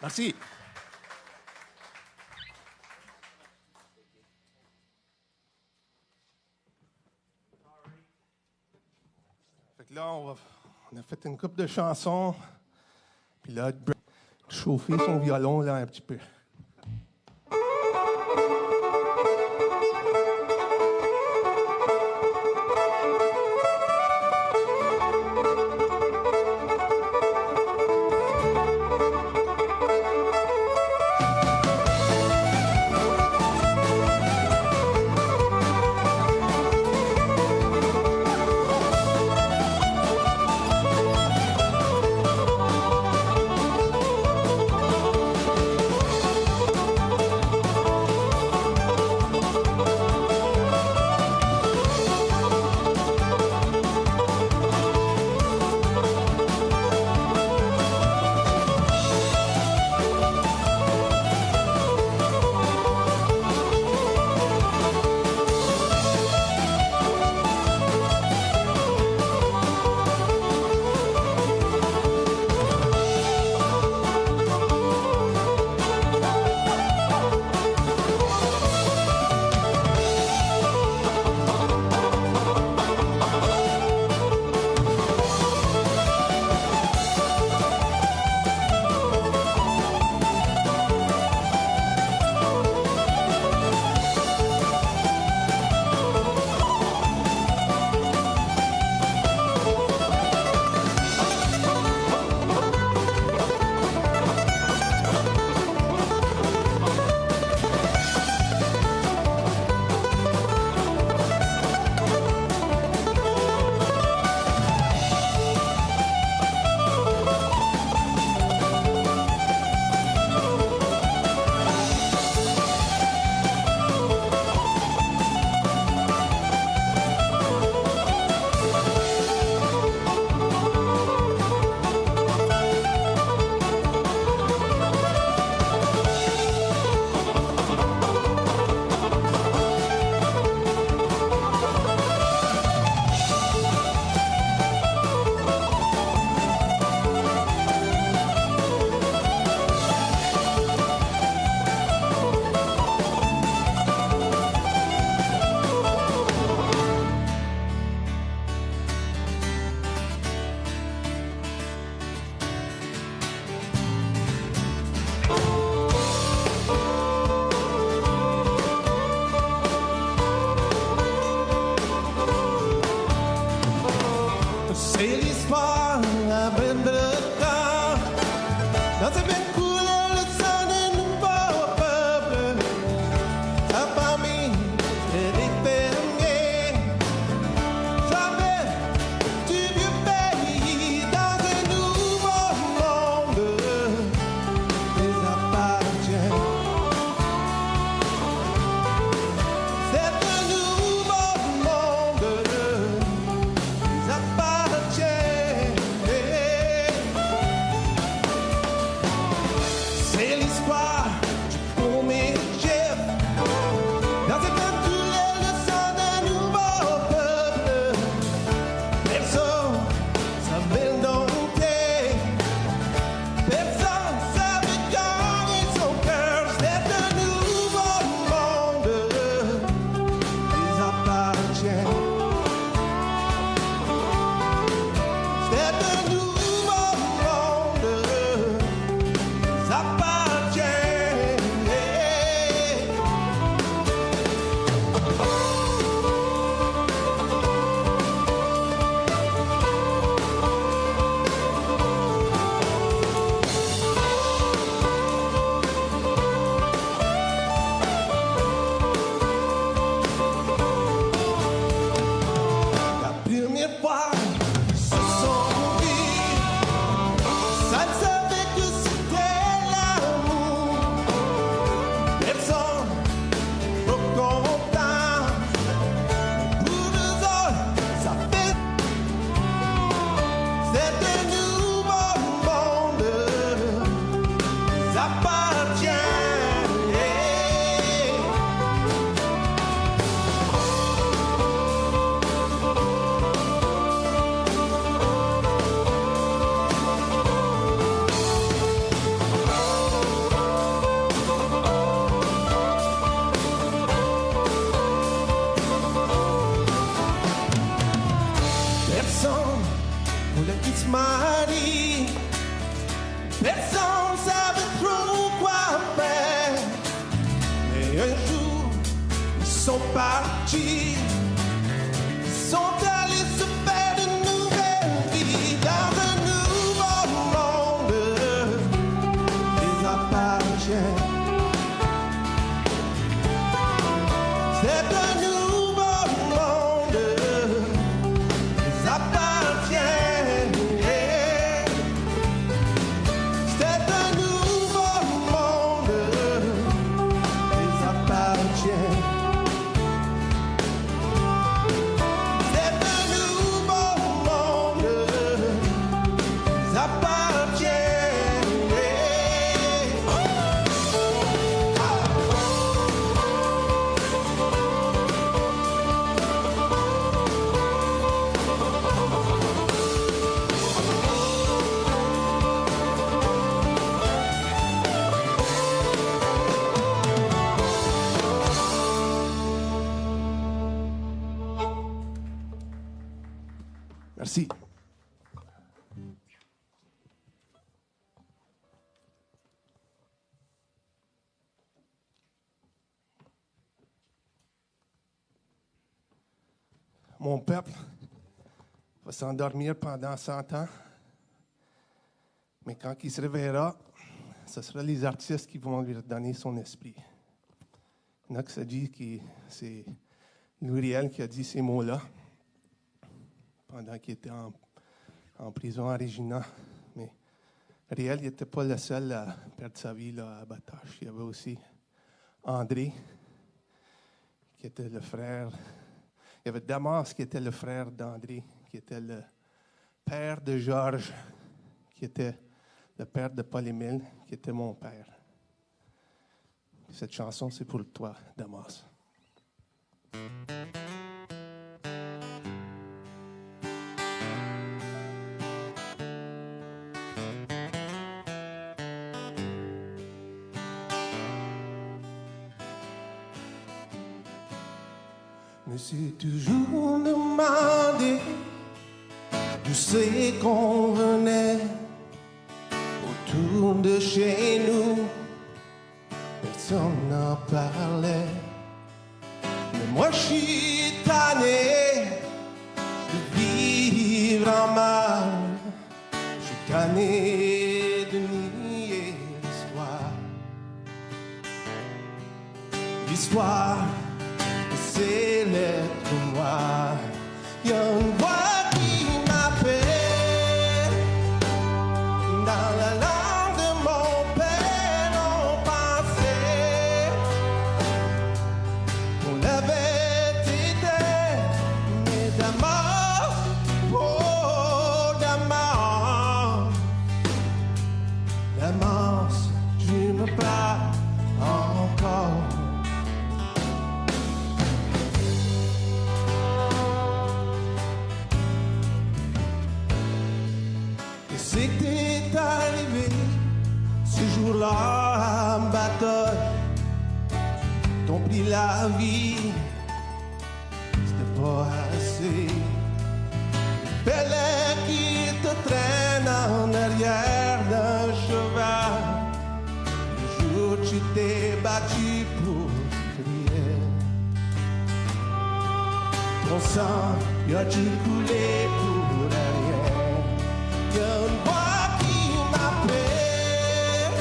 Merci. Fait que là, on a fait une couple de chansons. Puis là, chauffer son violon là un petit peu. C'est l'histoire à Bretagne. Dans cette belle couleur, le sang d'un nouveau peuple. Sa famille, c'est des fermiers. Jamais du vieux pays, dans un nouveau monde, les appartient. C'est un nouveau monde, les appartient. C'est l'histoire du premier chef. Dans cette aventure, le sang d'un nouveau peuple. Personne savait le dompter. Personne savait gagner son cœur. C'est un nouveau monde qui appartient. C'est un nouveau monde qui appartient. La première fois qu'ils se sont vus, ça ne savait que c'était l'amour. Personne trop content. Pour nous autres, ça fait. C'est un nouveau monde qui appartient. Personne voulait qu'il se marie. Personne savait trop quoi faire. Et un jour, ils sont partis. Ils sont allés se faire de nouvelles vies dans un nouveau monde. Les appartient. C'est un nouveau monde. Les appartient. C'est un nouveau monde. Les appartient. C'est un nouveau monde. Les appartient. Merci. Mon peuple va s'endormir pendant 100 ans, mais quand il se réveillera, ce sera les artistes qui vont lui redonner son esprit. Il y en a qui se dit que c'est Louis Riel qui a dit ces mots-là pendant qu'il était en prison à Regina. Mais Riel n'était pas le seul à perdre sa vie là, à Batache. Il y avait aussi André, qui était le frère. Il y avait Damas, qui était le frère d'André, qui était le père de Georges, qui était le père de Paul-Émile, qui était mon père. Cette chanson, c'est pour toi, Damas. Me suis toujours demandé d'où c'est qu'on venait autour de chez nous. Personne n'en parlait. Mais moi je suis tanné de vivre vivre en mal. Je suis tanné de nier l'histoire. L'histoire de ces lettres noires. Il y a une voix qui m'appelle dans la langue de mon père. On pensait qu'on avait été, mais d'amor, oh d'amor, d'amor, tu me parles encore. C'était arrivé ce jour-là en bateau. T'ont pris la vie, c'était pas assez. Belle qui te traîne en arrière d'un cheval. Le jour tu t'es battu pour crier. Ton sang, y a-tu coulé pour rien? Il y a une voix qui m'appelle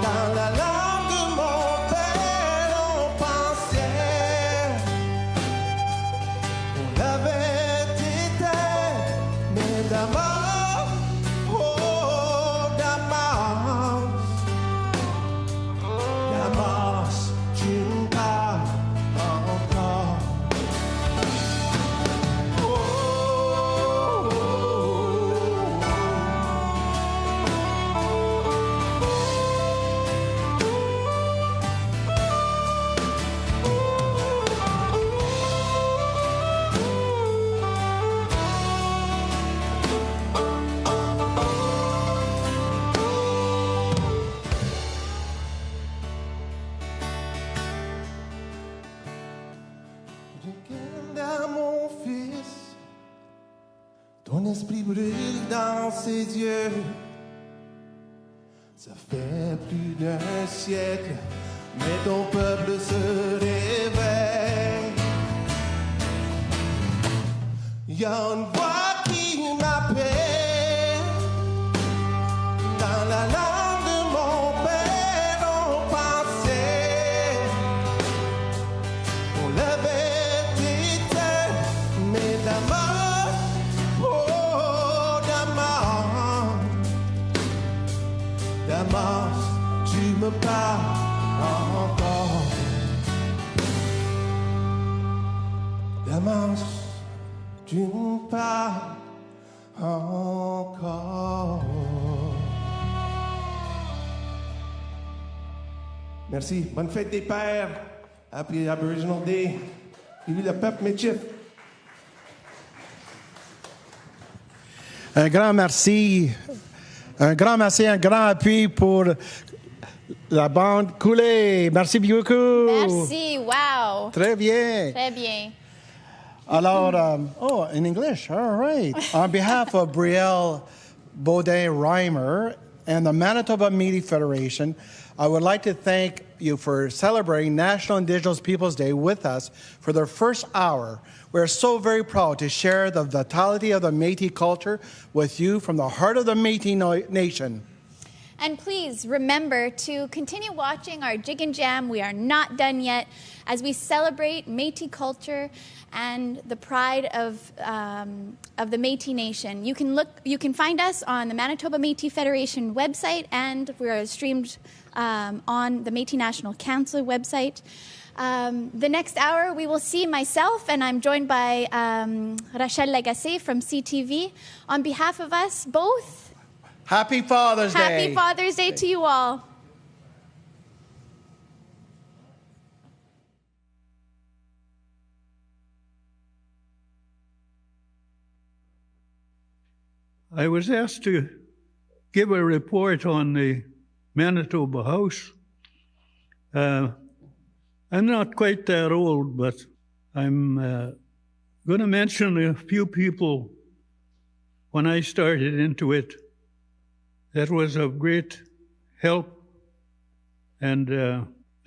dans la langue de mon père. On pensait qu'on avait été, mais d'amor, oh d'amor, d'amor, tu me parles encore. Regarde mon fils, ton esprit brûle dans ses yeux. Ça fait plus d'un siècle, mais ton peuple se réveille. Il y a une voix qui m'appelle dans la langue de mon père. On pensait qu'on l'avait été, mais d'amor, oh d'amor, d'amor, tu me parles encore. D'amor, tu me parles encore. Merci. Bonne fête des pères. Happy Aboriginal Day. Vive le peuple métif. Un grand merci, un grand appui pour la bande Coulée. Merci beaucoup. Merci, wow. Très bien. Très bien. Alors, in English, all right. On behalf of Brielle Baudin-Reimer and the Manitoba Media Federation, I would like to thank you for celebrating National Indigenous Peoples Day with us for the first hour. We're so very proud to share the vitality of the Métis culture with you from the heart of the Métis Nation. And please remember to continue watching our Jig and Jam. We are not done yet as we celebrate Métis culture and the pride of the Métis Nation. You can find us on the Manitoba Métis Federation website, and we are streamed on the Métis National Council website. The next hour, we will see myself, and I'm joined by Rachel Lagacé from CTV. On behalf of us both, Happy Father's Day. Happy Father's Day to you all. I was asked to give a report on the Manitoba House. I'm not quite that old, but I'm going to mention a few people when I started into it that was of great help. And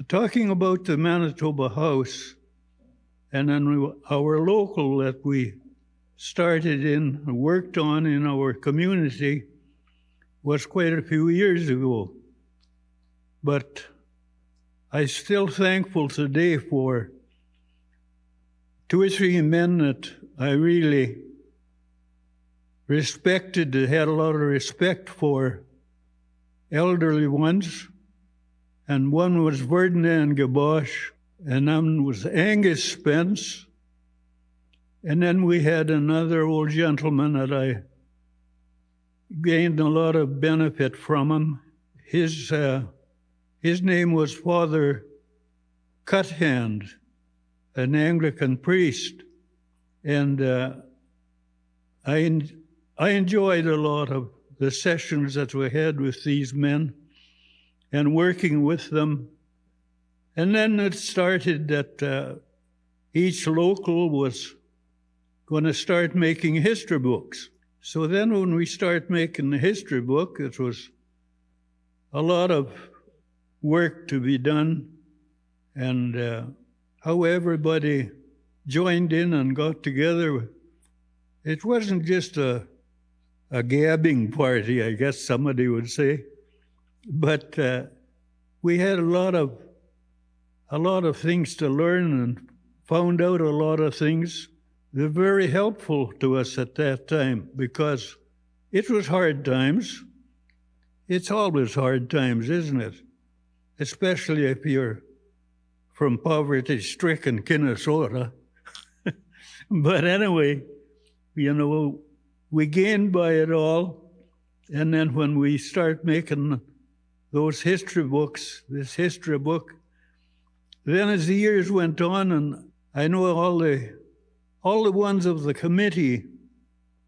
talking about the Manitoba House and then our local that we started in and worked on in our community was quite a few years ago. But I'm still thankful today for 2 or 3 men that I really respected, had a lot of respect for, elderly ones. And one was Ferdinand Gabosh, and one was Angus Spence. And then we had another old gentleman that I gained a lot of benefit from him. His name was Father Cuthand, an Anglican priest. And I enjoyed a lot of the sessions that we had with these men and working with them. And then it started that each local was going to start making history books. So then when we started making the history book, it was a lot of work to be done, and how everybody joined in and got together. It wasn't just a gabbing party, I guess somebody would say, but we had a lot of things to learn and found out a lot of things. They're very helpful to us at that time because it was hard times. It's always hard times, isn't it? Especially if you're from poverty-stricken Minnesota. But anyway, you know, we gained by it all. And then when we start making those history books, this history book, then as the years went on, and I know all the ones of the committee,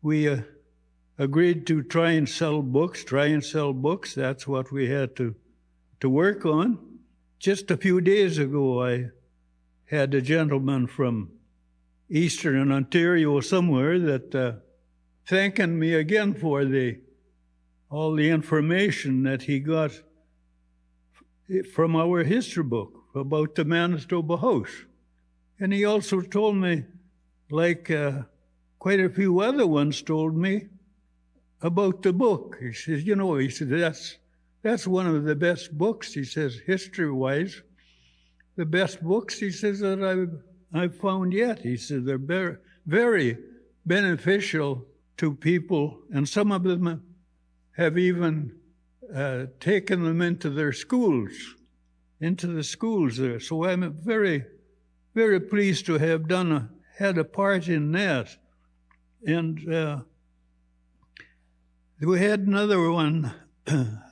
we agreed to try and sell books. That's what we had to work on. Just a few days ago, I had a gentleman from Eastern Ontario somewhere that thanking me again for all the information that he got from our history book about the Manitoba House. And he also told me, like quite a few other ones told me, about the book. He says, you know, that's one of the best books, he says, history-wise. The best books, he says, that I've found yet. He said they're very, very beneficial to people, and some of them have even taken them into their schools, into the schools there. So I'm very, very pleased to have had a part in that. And we had another one.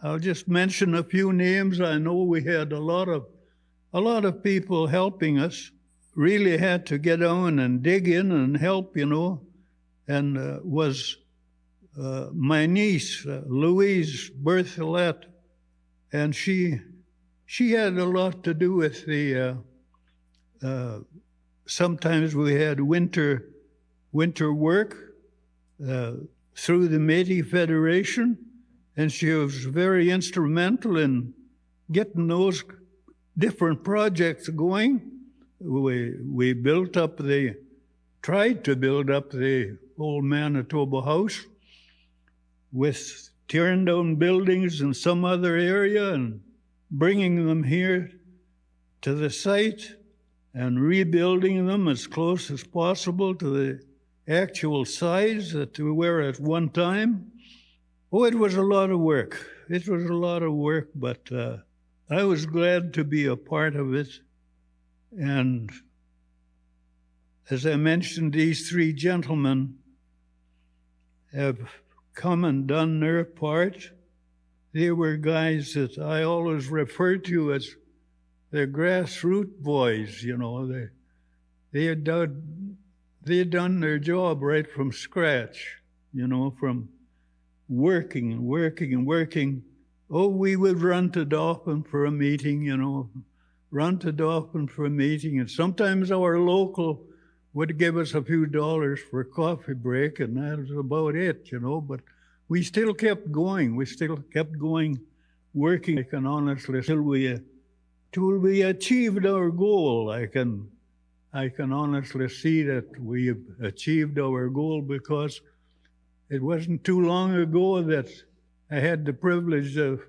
I'll just mention a few names. I know we had a lot of people helping us. Really had to get on and dig in and help, you know. And was my niece, Louise Berthelette, and she had a lot to do with the. Sometimes we had winter work through the Métis Federation, and she was very instrumental in getting those different projects going. We tried to build up the old Manitoba House with tearing down buildings in some other area and bringing them here to the site and rebuilding them as close as possible to the actual size that we were at one time. Oh, it was a lot of work. It was a lot of work, but I was glad to be a part of it. And as I mentioned, these 3 gentlemen have come and done their part. They were guys that I always refer to as the grassroots boys, you know. They had done their job right from scratch, you know, from working and working and working. Oh, we would run to Dauphin for a meeting, you know, and sometimes our local would give us a few dollars for a coffee break, and that was about it, you know, but we still kept going. Working, and honestly, till we achieved our goal. I I can honestly see that we've achieved our goal, because it wasn't too long ago that I had the privilege of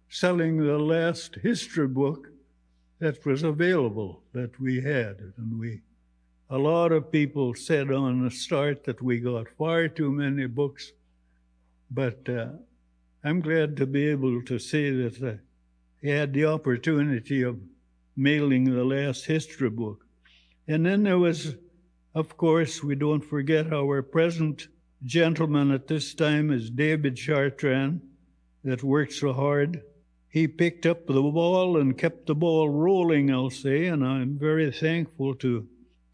selling the last history book that was available that we had. And a lot of people said on the start that we got far too many books, but I'm glad to be able to say that I had the opportunity of mailing the last history book. And then there was, of course, we don't forget our present gentleman at this time is David Chartrand, that worked so hard. He picked up the ball and kept the ball rolling, I'll say, and I'm very thankful to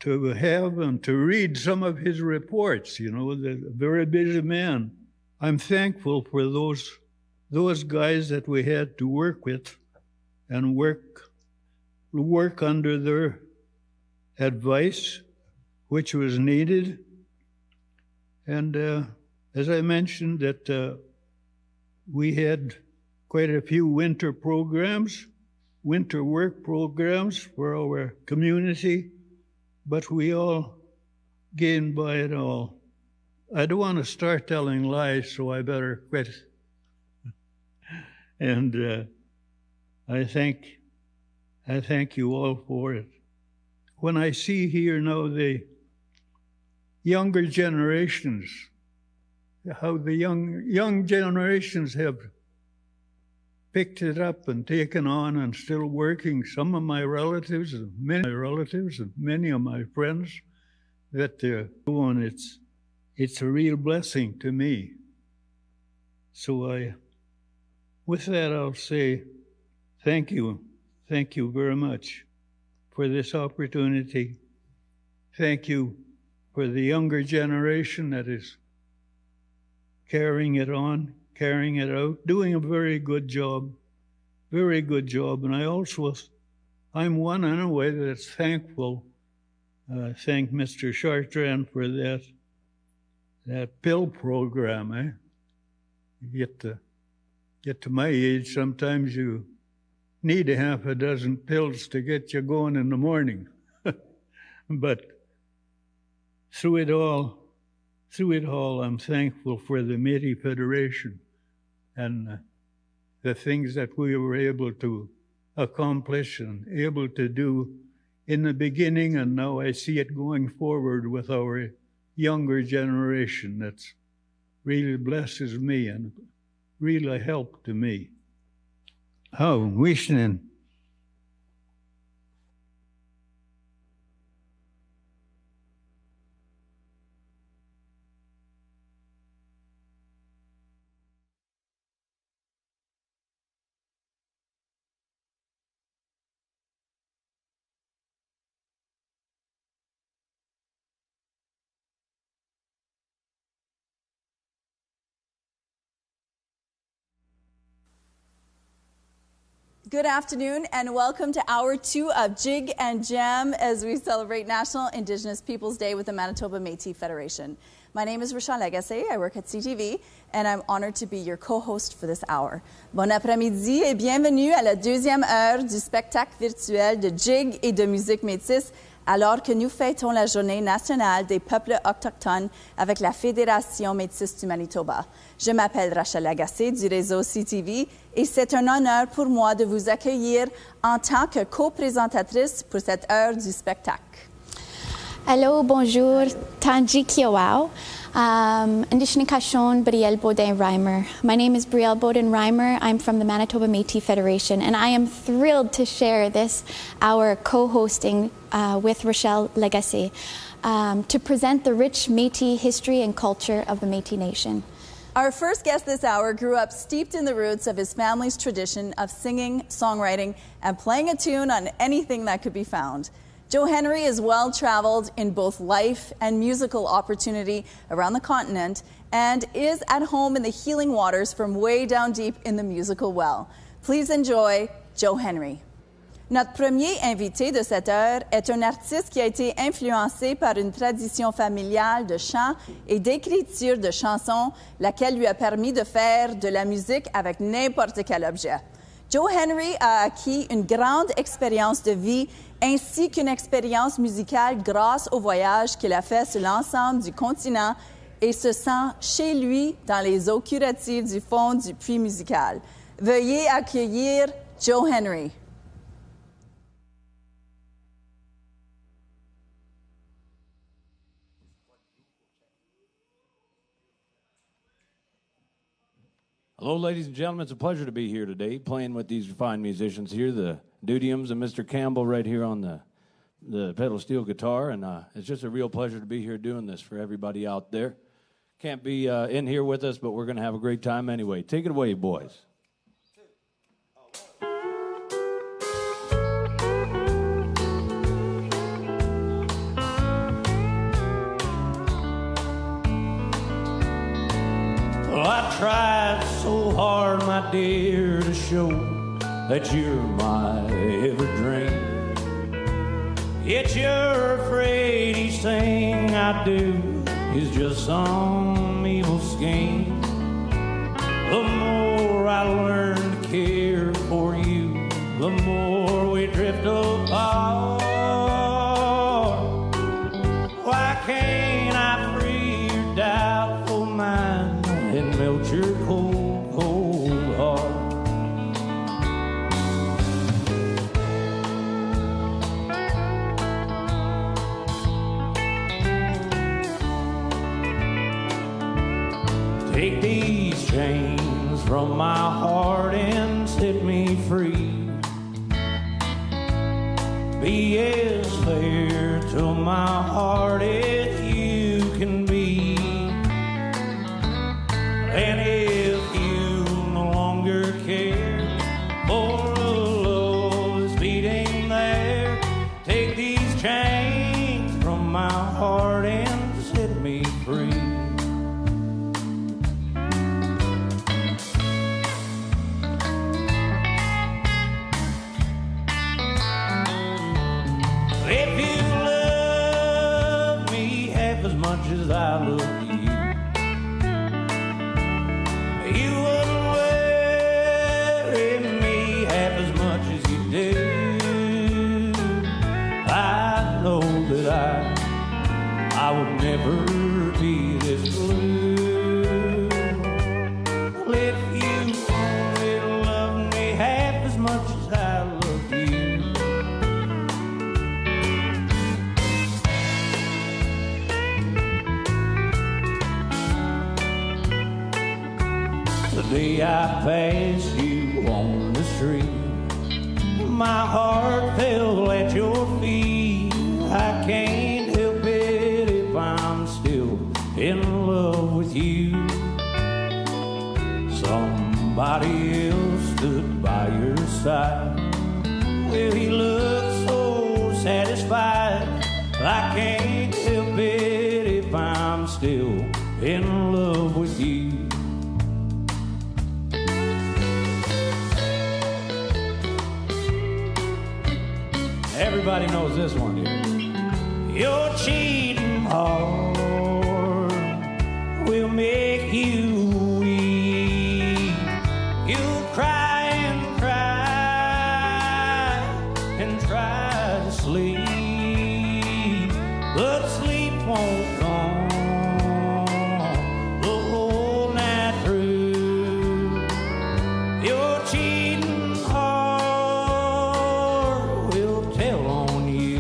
have and to read some of his reports. You know, the very busy man. I'm thankful for those guys that we had to work with and work under their advice, which was needed. And as I mentioned, that we had quite a few winter work programs for our community, but we all gained by it all. I don't want to start telling lies, so I better quit. And I thank you all for it. When I see here now the younger generations, how the young generations have picked it up and taken on and still working. Some of my relatives, and many of my friends, that they're doing, it's a real blessing to me. So with that, I'll say thank you very much for this opportunity. Thank you for the younger generation that is carrying it on, carrying it out, doing a very good job. And I'm one in a way that's thankful. Thank Mr. Chartrand for that pill program. You get to my age, sometimes you need a half a dozen pills to get you going in the morning. But through it all, I'm thankful for the Métis Federation and the things that we were able to accomplish and able to do in the beginning, and now I see it going forward with our younger generation. That's really blesses me and really a help to me. Oh, wishing. Good afternoon and welcome to Hour 2 of Jig and Jam as we celebrate National Indigenous Peoples Day with the Manitoba Métis Federation. My name is Rochelle Lagacé, I work at CTV, and I'm honored to be your co-host for this hour. Bon après-midi et bienvenue à la deuxième heure du spectacle virtuel de Jig et de musique métisse, alors que nous fêtons la Journée nationale des peuples autochtones avec la Fédération métisse du Manitoba. Je m'appelle Rachel Lagacé du réseau CTV et c'est un honneur pour moi de vous accueillir en tant que co-présentatrice pour cette heure du spectacle. Hello, bonjour, Tanji Kiawao. Indishnikashon Brielle Baudin Reimer. My name is Brielle Baudin Reimer. I'm from the Manitoba Métis Federation, and I am thrilled to share this hour co-hosting with Rochelle Lagacé to present the rich Métis history and culture of the Métis Nation. Our first guest this hour grew up steeped in the roots of his family's tradition of singing, songwriting, and playing a tune on anything that could be found. Joe Henry is well-traveled in both life and musical opportunity around the continent and is at home in the healing waters from way down deep in the musical well. Please enjoy Joe Henry. Notre premier invité de cette heure est un artiste qui a été influencé par une tradition familiale de chant et d'écriture de chansons, laquelle lui a permis de faire de la musique avec n'importe quel objet. Joe Henry a acquis une grande expérience de vie ainsi qu'une expérience musicale grâce au voyage qu'il a fait sur l'ensemble du continent et se sent chez lui dans les eaux curatives du fond du puits musical. Veuillez accueillir Joe Henry. Hello, ladies and gentlemen. It's a pleasure to be here today, playing with these fine musicians here, the Dudiums and Mr. Campbell right here on the pedal steel guitar, and it's just a real pleasure to be here doing this for everybody out there. Can't be in here with us, but we're going to have a great time anyway. Take it away, boys. Well, I tried so hard, my dear, to show that you're my every dream. Yet you're afraid each thing I do is just some evil scheme. The more I learn to care for you, the more we drift apart. Why can't I free your doubtful mind and melt your cold, cold heart? Take these chains from my heart and set me free. Be as fair to my heart as you can be. And if you no longer care for the love that's beating there, take these chains from my heart and set me free. If you love me half as much as I love you, you wouldn't worry me half as much as you do. I know that I would never be this blue. Well, if you only love me half as much as I love you, the day I passed you on the street, my heart fell at your feet. I can't help it if I'm still in love with you. Somebody else stood by your side. Well, he looked so satisfied. I can't help it if I'm still in love with you. Everybody knows this one here. Your cheating heart will make you weep. You'll cry and try to sleep, but sleep won't come the whole night through. Your cheating heart will tell on you.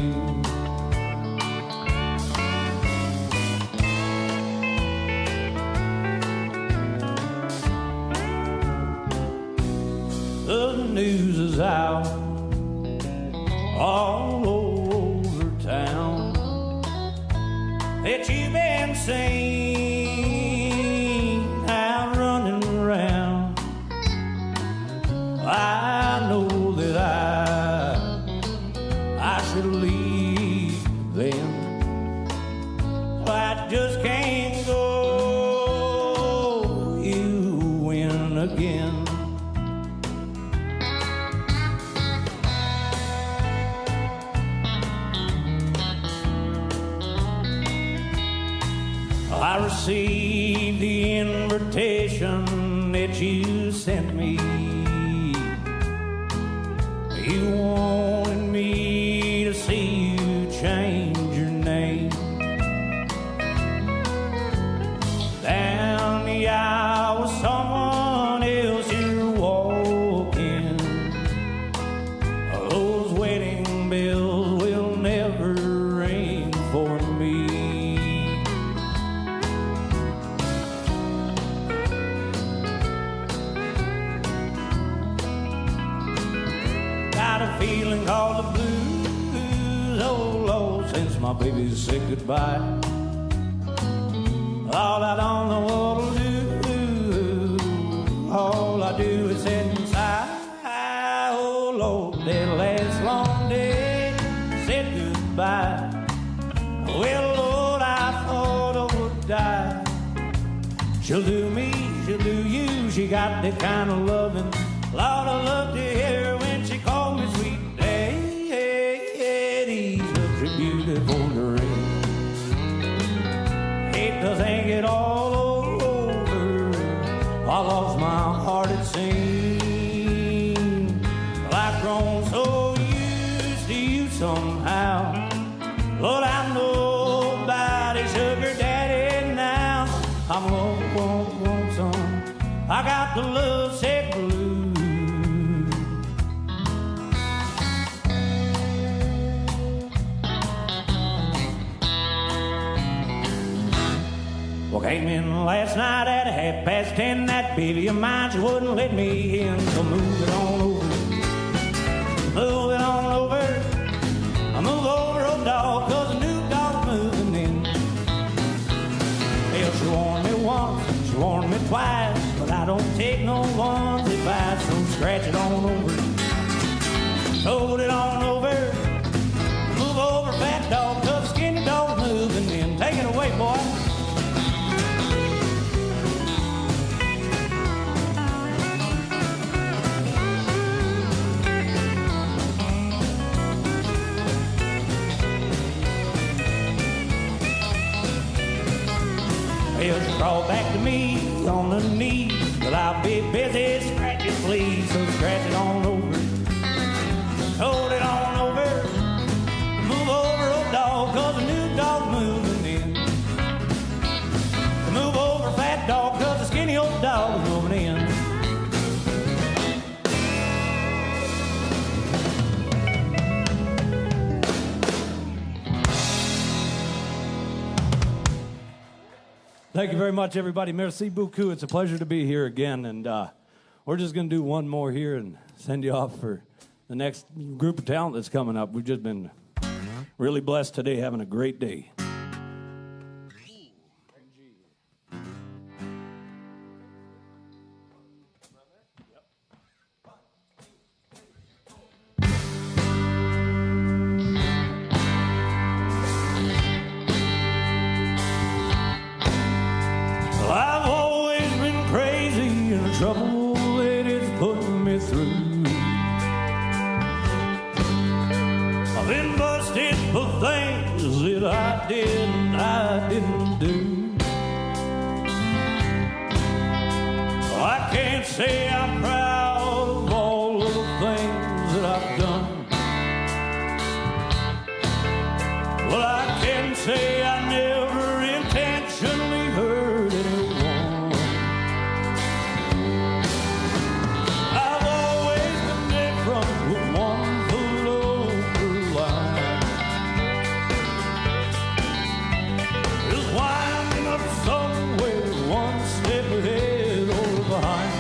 The news is out all over town that you've been seen out running around. I know that I should leave them. I just can't go. You win again. I received the invitation that you sent me. feeling called the blues. Oh Lord, since my baby said goodbye, all I don't know what to do. All I do is sit inside. Oh Lord, that last long day said goodbye. Well, Lord, I thought I would die. She'll do me, she'll do you. She got that kind of loving. Lord, I love to hear her when she called me sweet daddy. Such a beautiful dream. Hate to think it all over. I lost my heart, it seemed. Well, I've grown so used to you somehow. Lord, I'm nobody's sugar daddy now. I'm lonesome. I got the lovesick blues. Well, came in last night at 10:30. That baby of mine, she wouldn't let me in. So move it on over. Move it on over. I move over, old dog, 'cause a new dog's moving in. Well, she warned me once, she warned me twice, but I don't take no one's advice. So scratch it on over. Hold it on over. Move over, fat dog, 'cause skinny dog's moving in. Take it away, boy. Well, she crawled back to me on the knees, but I'll be busy scratching, please. So scratch it on over. Hold it on over. Move over, old dog, 'cause a new dog moving in. Move over, fat dog, 'cause a skinny old dog is moving in. Thank you very much, everybody. Merci beaucoup. It's a pleasure to be here again. And we're just going to do one more here and send you off for the next group of talent that's coming up. We've just been really blessed today, having a great day. I've always been crazy and the trouble that it's putting me through. I've been busted for things that I did and I didn't do. I can't say I'm proud of all of the things that I've done. Well, I can say I never intentionally hurt anyone. I've always been different with one foot over the line. Just winding up somewhere, one step ahead or behind.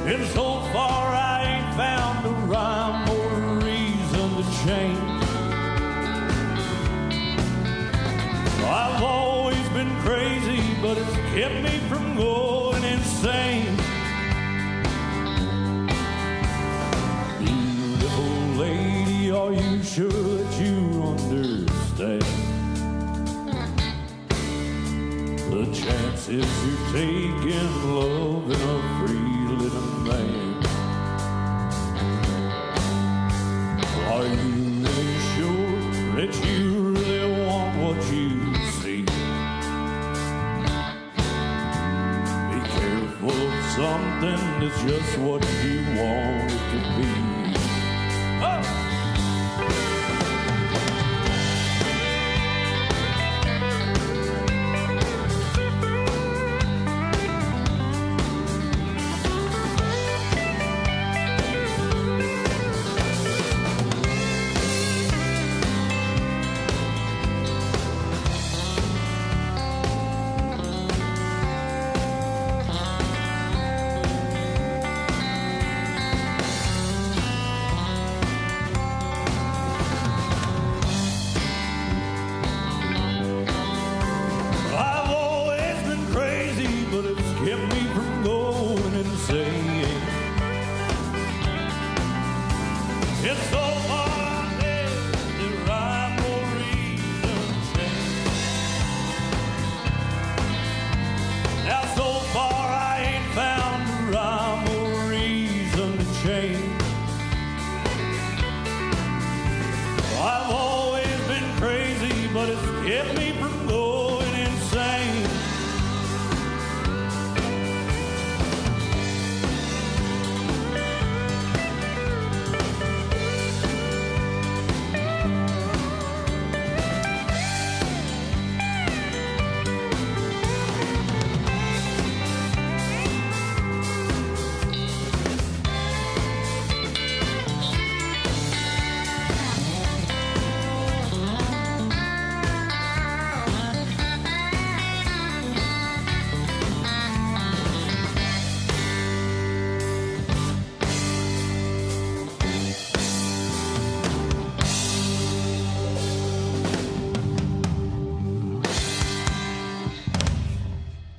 And so far I ain't found a rhyme or a reason to change. I've always been crazy, but it's kept me from going insane. Beautiful lady, are you sure that you understand the chances you take in loving a free little man? Are you really sure that you really want what you see? Be careful of something that's just what you want it to be. Oh!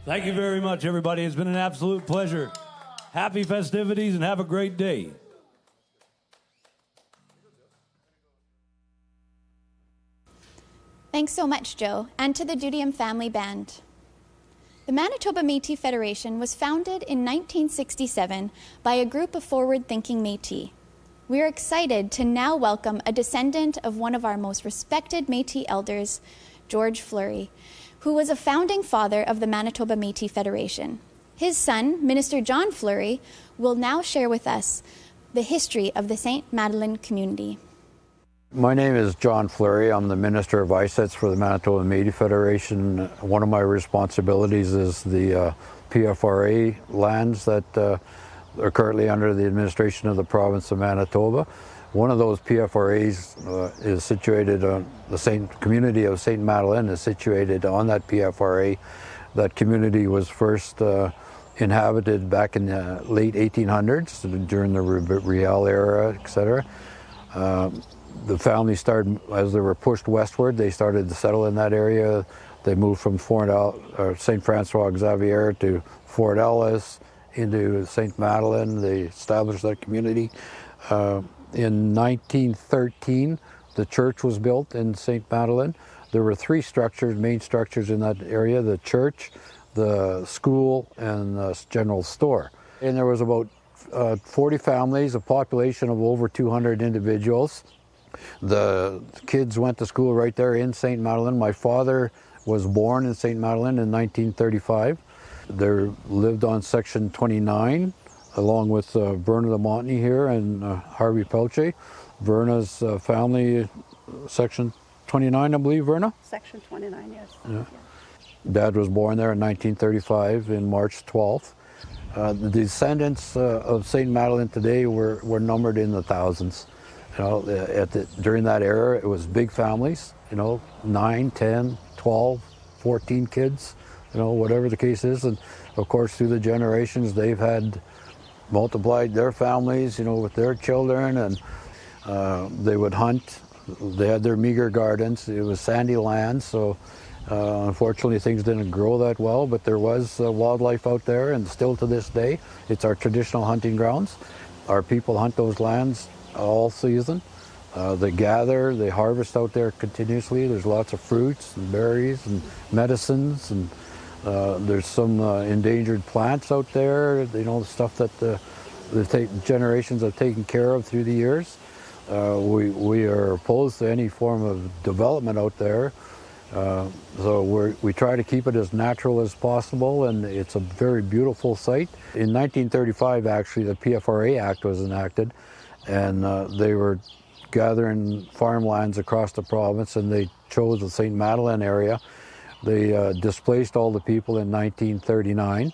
Thank you very much, everybody. It's been an absolute pleasure. Happy festivities and have a great day. Thanks so much, Joe, and to the Dudium Family Band. The Manitoba Métis Federation was founded in 1967 by a group of forward-thinking Métis. We are excited to now welcome a descendant of one of our most respected Métis elders, George Fleury, who was a founding father of the Manitoba Métis Federation. His son, Minister John Fleury, will now share with us the history of the St. Madeleine community. My name is John Fleury. I'm the Minister of ISETS for the Manitoba Métis Federation. One of my responsibilities is the PFRA lands that are currently under the administration of the province of Manitoba. One of those PFRAs is situated on the community of St. Madeleine is situated on that PFRA. That community was first inhabited back in the late 1800s during the Riel era, etc. The family started, as they were pushed westward, they started to settle in that area. They moved from St. Francois Xavier to Fort Ellis into St. Madeleine. They established that community. In 1913, the church was built in St. Madeleine. There were three structures, main structures in that area: the church, the school, and the general store. And there was about 40 families, a population of over 200 individuals. The kids went to school right there in St. Madeleine. My father was born in St. Madeleine in 1935. They lived on Section 29, along with Verna de Montney here and Harvey Pelche. Verna's family, Section 29, I believe, Verna? Section 29, yes. Yeah. Dad was born there in 1935, in March 12th. The descendants of St. Madeleine today were numbered in the thousands. You know, during that era, it was big families, 9, 10, 12, 14 kids, whatever the case is. And of course, through the generations, they've had multiplied their families, with their children, and they would hunt. They had their meager gardens. It was sandy land, so unfortunately things didn't grow that well, but there was wildlife out there, and still to this day, it's our traditional hunting grounds. Our people hunt those lands all season. They gather, they harvest out there continuously. There's lots of fruits and berries and medicines, and there's some endangered plants out there, stuff that the generations have taken care of through the years. We are opposed to any form of development out there, so we try to keep it as natural as possible, and it's a very beautiful site. In 1935, actually, the PFRA Act was enacted, and they were gathering farmlands across the province, and they chose the St. Madeleine area. They displaced all the people in 1939.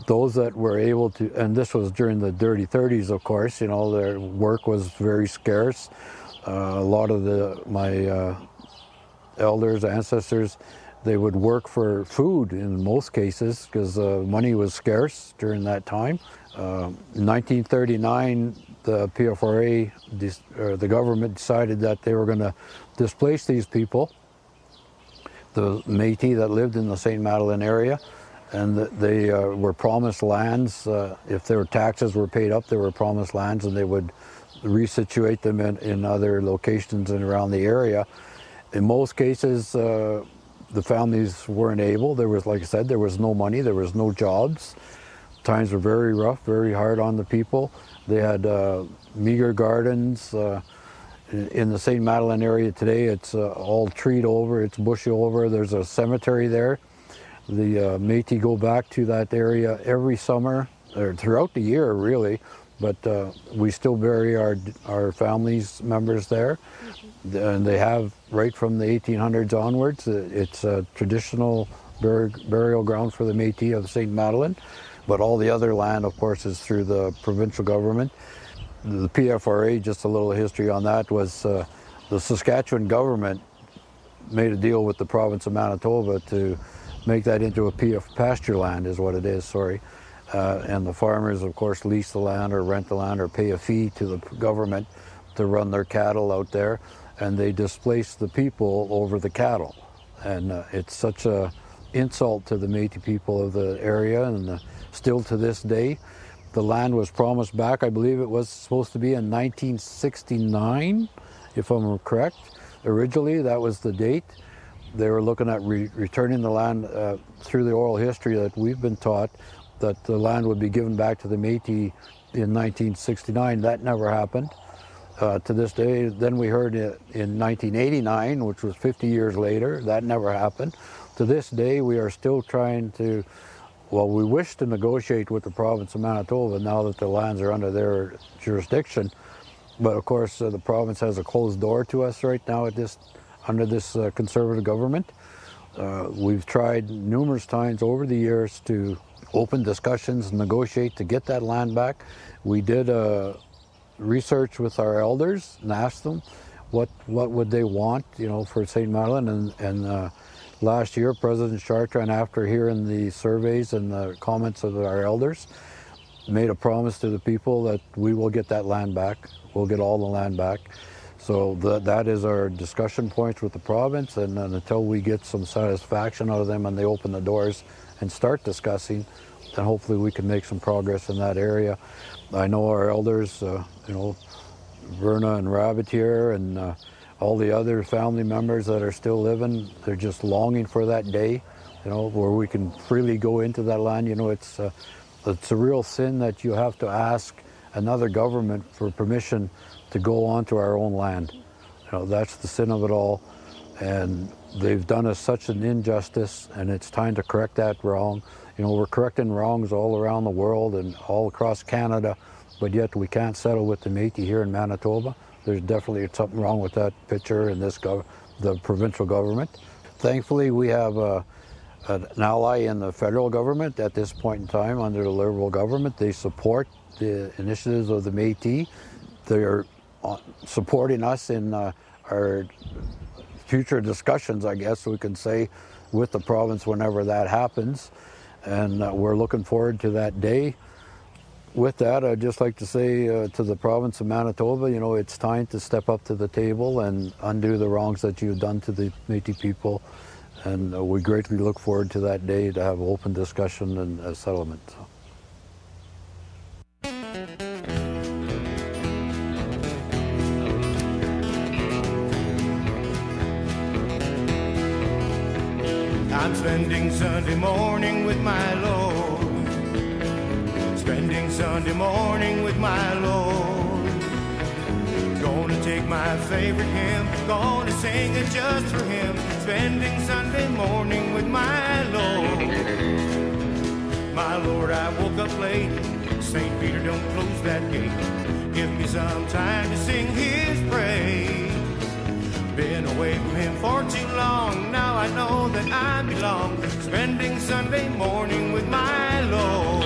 Those that were able to, and this was during the dirty 30s, of course, their work was very scarce. A lot of my elders, ancestors, they would work for food in most cases because money was scarce during that time. In 1939, the PFRA, the government decided that they were going to displace these people, the Métis that lived in the St. Madeleine area, and they were promised lands. If their taxes were paid up, they were promised lands, and they would resituate them in other locations and around the area. In most cases, the families weren't able. There was, like I said, there was no money, there was no jobs. Times were very rough, very hard on the people. They had meager gardens. In the St. Madeleine area today, it's all treed over, it's bushy over. There's a cemetery there. The Métis go back to that area every summer, or throughout the year, really. But we still bury our families members there. And they have right from the 1800s onwards. It's a traditional burial ground for the Métis of St. Madeleine. But all the other land, of course, is through the provincial government. The PFRA, just a little history on that, was the Saskatchewan government made a deal with the province of Manitoba to make that into a pasture land, is what it is, sorry. And the farmers, of course, lease the land or rent the land or pay a fee to the government to run their cattle out there. And they displace the people over the cattle. And it's such a insult to the Métis people of the area, and still to this day. The land was promised back, I believe it was supposed to be in 1969, if I'm correct. Originally, that was the date. They were looking at returning the land through the oral history that we've been taught, that the land would be given back to the Métis in 1969. That never happened. To this day, then we heard it in 1989, which was 50 years later. That never happened. To this day, we are still trying to, well, we wish to negotiate with the province of Manitoba now that the lands are under their jurisdiction. But of course, the province has a closed door to us right now under this Conservative government. We've tried numerous times over the years to open discussions, negotiate to get that land back. We did research with our elders and asked them what would they want, for St. Madeleine. And last year, President Chartrand, after hearing the surveys and the comments of our elders, made a promise to the people that we will get that land back. We'll get all the land back. So that is our discussion points with the province, and until we get some satisfaction out of them and they open the doors and start discussing, then hopefully we can make some progress in that area. I know our elders, Verna and Rabbit here, and all the other family members that are still living, they're just longing for that day, where we can freely go into that land. It's a real sin that you have to ask another government for permission to go onto our own land. That's the sin of it all. And they've done us such an injustice, and it's time to correct that wrong. We're correcting wrongs all around the world and all across Canada, but yet we can't settle with the Métis here in Manitoba. There's definitely something wrong with that picture in the provincial government. Thankfully, we have an ally in the federal government at this point in time under the Liberal government. They support the initiatives of the Métis. They're supporting us in our future discussions, I guess we can say, with the province whenever that happens. And we're looking forward to that day. With that, I'd just like to say to the province of Manitoba, it's time to step up to the table and undo the wrongs that you've done to the Métis people. And we greatly look forward to that day to have open discussion and a settlement. I'm spending Sunday morning with my Lord. Spending Sunday morning with my Lord. Gonna take my favorite hymn, gonna sing it just for Him. Spending Sunday morning with my Lord. My Lord, I woke up late. St. Peter, don't close that gate. Give me some time to sing His praise. Been away from Him for too long. Now I know that I belong. Spending Sunday morning with my Lord.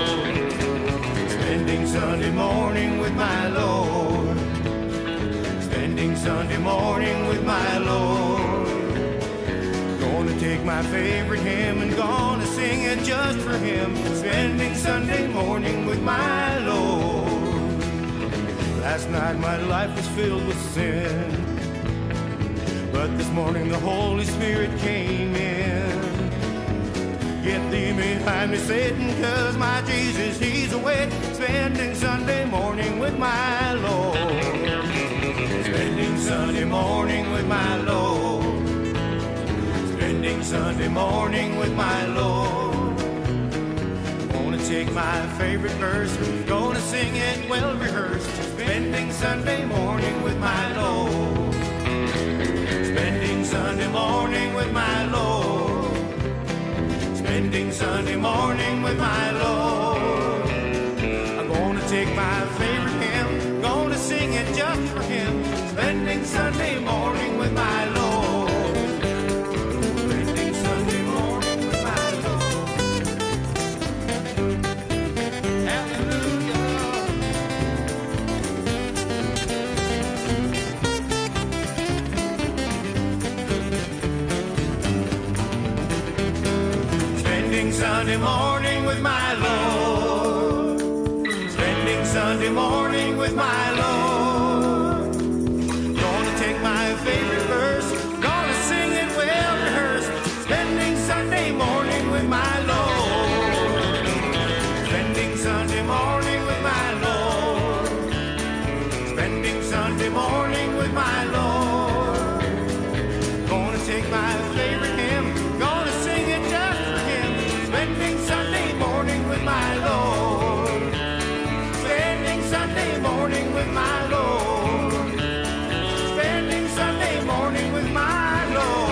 Spending Sunday morning with my Lord. Spending Sunday morning with my Lord. Gonna take my favorite hymn and gonna sing it just for Him. Spending Sunday morning with my Lord. Last night my life was filled with sin, but this morning the Holy Spirit came in. Get thee behind me, Satan, 'cause my Jesus, He's awake. Spending Sunday morning with my Lord. Spending Sunday morning with my Lord. Spending Sunday morning with my Lord. Gonna take my favorite verse, gonna sing it well rehearsed. Spending Sunday morning with my Lord. Spending Sunday morning with my Lord. Spending Sunday morning with my Lord. I'm gonna take my favorite hymn, gonna sing it just for Him. Spending Sunday morning with my Lord. Spending Sunday morning with my Lord. Hallelujah. Spending Sunday morning with my Lord. Spending Sunday morning with my Lord. Gonna take my favorite verse, gonna sing it well rehearsed. Spending Sunday morning with my Lord. Spending Sunday morning with my Lord. Spending Sunday morning with my Lord. Gonna take my favorite hymn, gonna sing it just for him. Spending Sunday morning with my Lord. Spending Sunday morning with my Lord. Spending Sunday morning with my Lord.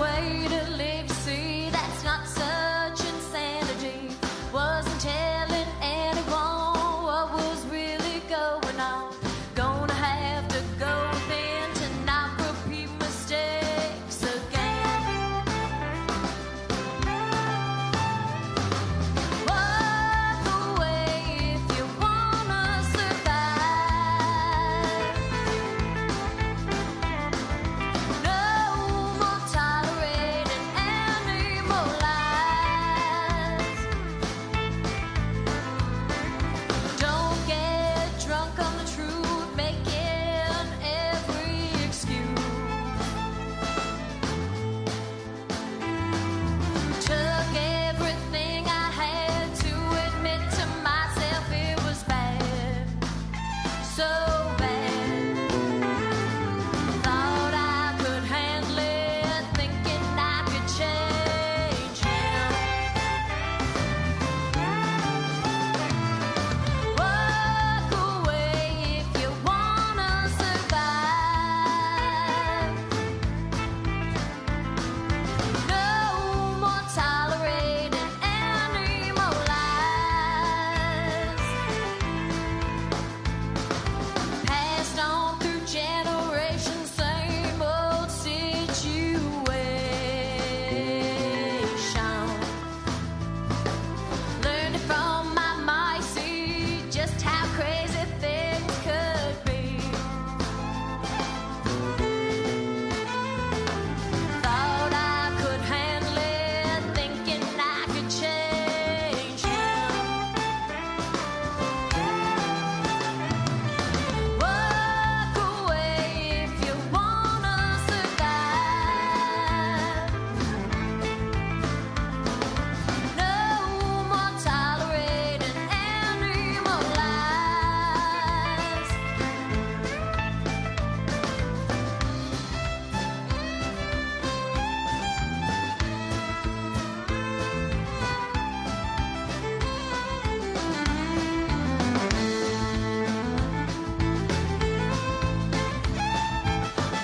way to live, see, that's not such insanity. Wasn't telling anyone what was really going on. Gonna have to go within to not repeat mistakes again. Walk away if you wanna survive. No more tolerating any more lies. Don't get drunk on the truth, making every excuse. Took everything I had to admit to myself it was bad, so bad. Thought I could handle it, thinking I could change him. Walk away if you wanna survive. No more tolerating any more lies. Passed on through generations, same old situation. Learned it from my might, see just how crazy things could be. Thought I could handle it, thinking I could change him. Walk away if you wanna survive. No more tolerating any more lies.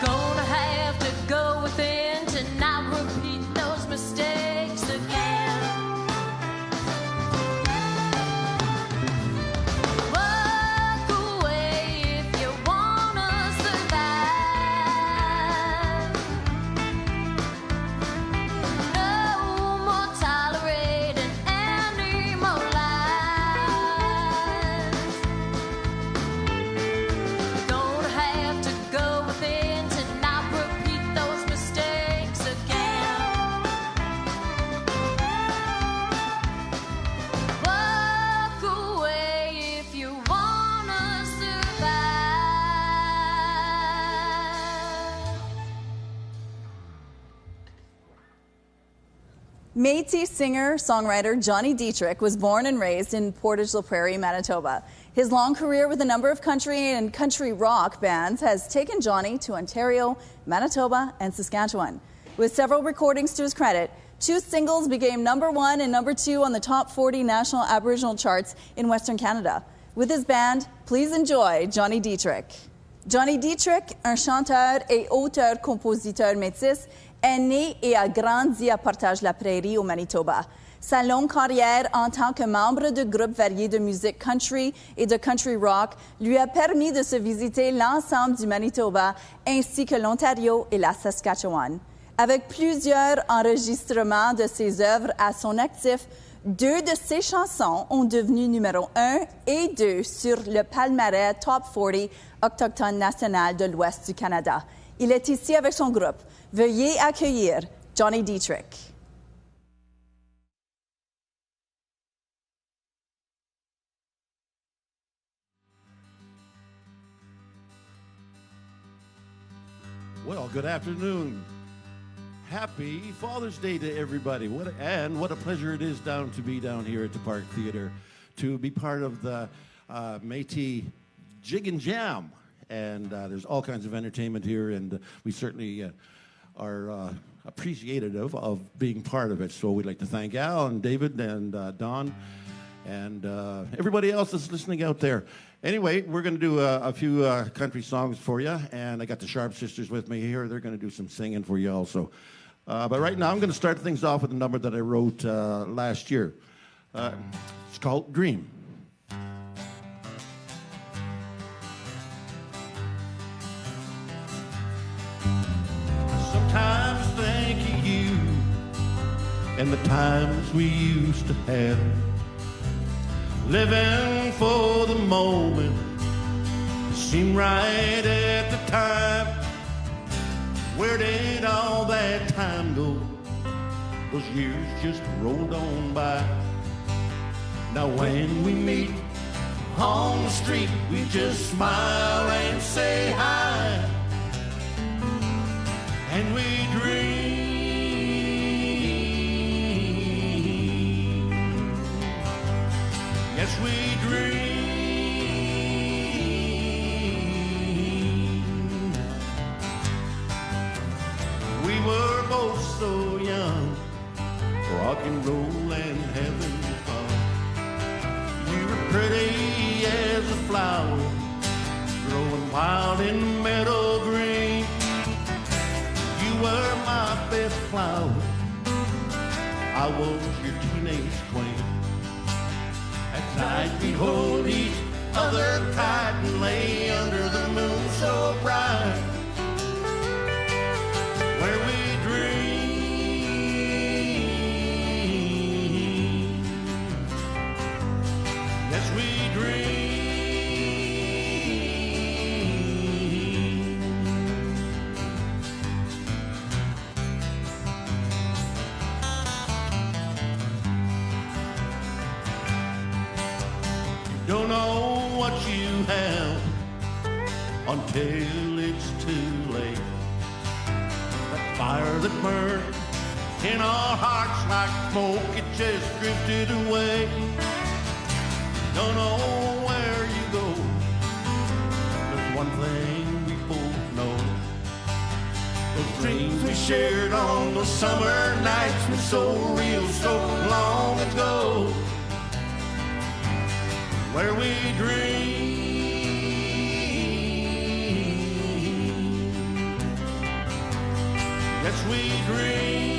Gonna have to go within to not repeat those mistakes again. Walk away if you wanna survive. No more tolerating any more lies. Gonna have to go within to not repeat those mistakes again. Walk away if you wanna survive. Métis singer-songwriter Johnny Dietrich was born and raised in Portage la Prairie, Manitoba. His long career with a number of country and country rock bands has taken Johnny to Ontario, Manitoba, and Saskatchewan. With several recordings to his credit, 2 singles became #1 and #2 on the top 40 national Aboriginal charts in Western Canada. With his band, please enjoy Johnny Dietrich. Johnny Dietrich, un chanteur et auteur-compositeur métis, est né et a grandi à Portage-la-Prairie au Manitoba. Sa longue carrière en tant que membre de groupes variés de musique country et de country rock lui a permis de se visiter l'ensemble du Manitoba ainsi que l'Ontario et la Saskatchewan. Avec plusieurs enregistrements de ses œuvres à son actif, 2 de ses chansons ont devenu numéro 1 et 2 sur le palmarès Top 40 autochtone national de l'Ouest du Canada. Il est ici avec son groupe. Veuillez accueillir Johnny Dietrich. Well, good afternoon. Happy Father's Day to everybody. What a pleasure it is to be down here at the Park Theater to be part of the Métis Jig and Jam. And there's all kinds of entertainment here, and we certainly are appreciative of being part of it. So we'd like to thank Al and David and Don and everybody else that's listening out there. Anyway, we're going to do a few country songs for you, and I got the Sharp Sisters with me here. They're going to do some singing for you also. But right now, I'm going to start things off with a number that I wrote last year. It's called Dream. Sometimes think of you and the times we used to have, living for the moment seemed right at the time. Where did all that time go? Those years just rolled on by. Now when we meet on the street, we just smile and say hi, and we dream. Yes, we dream. We were both so young, rock and roll and having fun. You were pretty as a flower, growing wild in the meadow green. You were my best flower, I was your teenage queen. At night we'd hold each other tight and lay under the moon so bright, where we dream. Yes, we dream. You don't know what you have until it's too late. That fire that burned in our hearts like smoke, it just drifted away. Don't know where you go. There's one thing we both know. Those dreams we shared on those summer nights were so real, so long ago. Where we dream. Yes, we dream.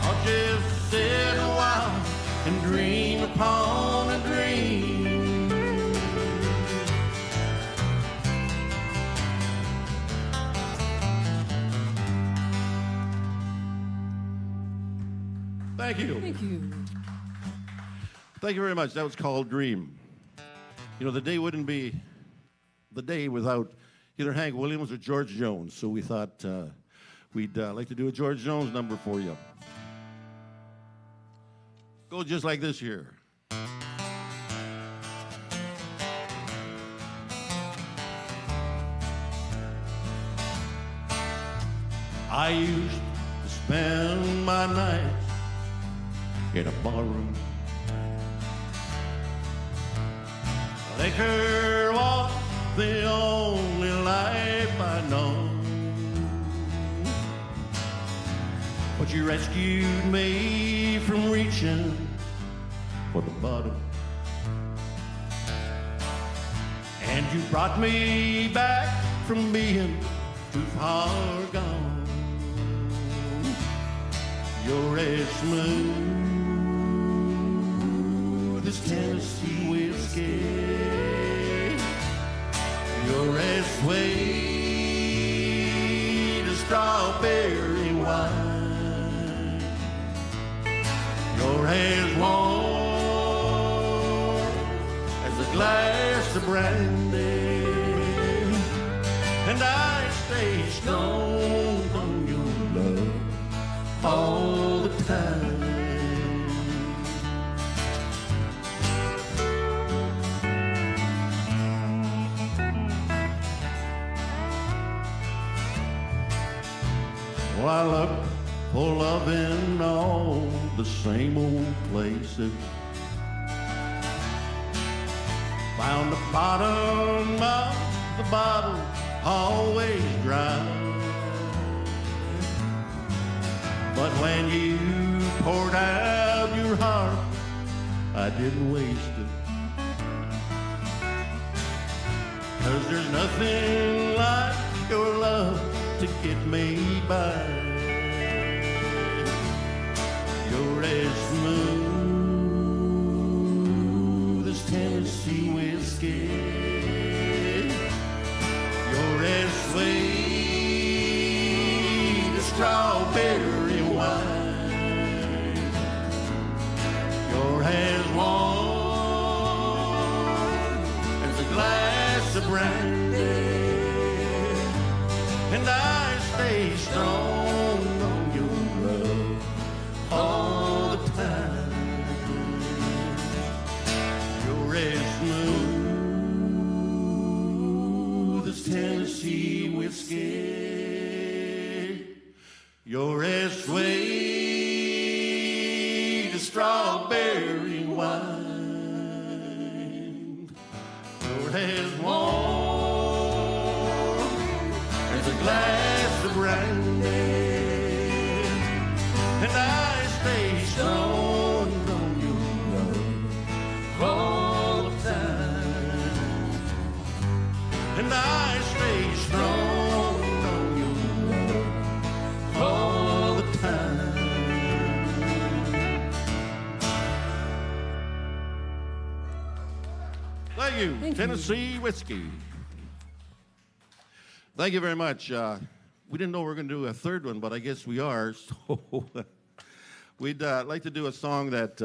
I'll just sit a while and dream upon a dream. Thank you. Thank you. Thank you very much. That was called Dream. You know, the day wouldn't be the day without either Hank Williams or George Jones, so we thought we'd like to do a George Jones number for you. Go just like this here. I used to spend my nights in a barroom. Liquor was the only life I know. But you rescued me from reaching for the bottom, and you brought me back from being too far gone. You're as smooth as Tennessee whiskey. You're as sweet as strawberry wine. You're as warm as a glass of brandy, and I stay strong on your love all the time. Well, I look for love in all the same old places. Found the bottom of the bottle always dry. But when you poured out your heart, I didn't waste it. 'cause there's nothing like your love to get me by. You're as smooth as Tennessee whiskey. You're as sweet as strawberry wine. You're as warm as a glass of brandy. And I stay strong on your love all the time. You're as smooth as Tennessee whiskey. You're as sweet as strawberry wine. You're as warm as a glass of brandy. And I stay strong on your love all the time. And I stay strong on your love all the time. Thank you, Tennessee whiskey. Thank you very much. We didn't know we were going to do a third one, but I guess we are. So we'd like to do a song that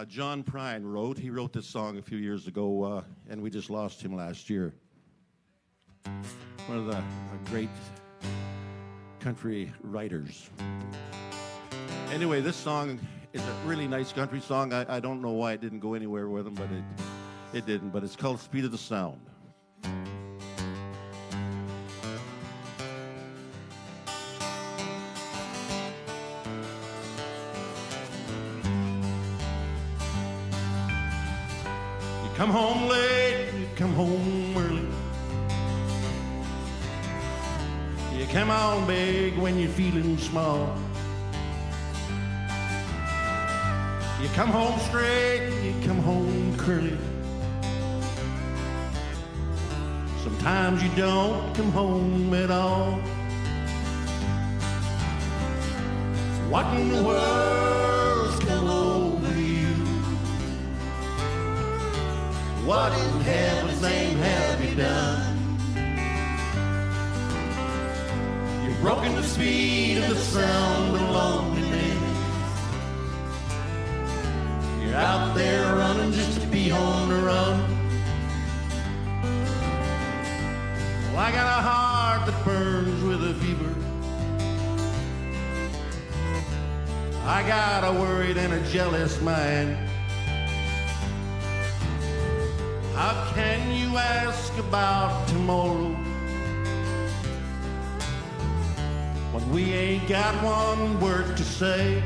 John Prine wrote. He wrote this song a few years ago, and we just lost him last year. One of the great country writers. Anyway, this song is a really nice country song. I don't know why it didn't go anywhere with him, but it didn't. But it's called Speed of the Sound. Come home late, you come home early. You come on big when you're feeling small. You come home straight, you come home curly. Sometimes you don't come home at all. What in the world's come over you? What in heaven's name have you done? You've broken the speed of the sound of loneliness. You're out there running just to be on the run. Well, I got a heart that burns with a fever. I got a worried and a jealous mind. How can you ask about tomorrow when we ain't got one word to say?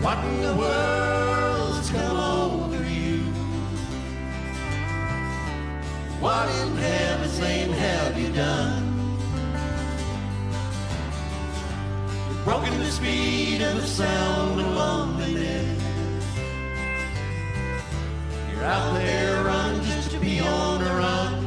What in the world's come over you? What in heaven's name have you done? You've broken the speed of the sound of loneliness. You're out there running just to be on the run.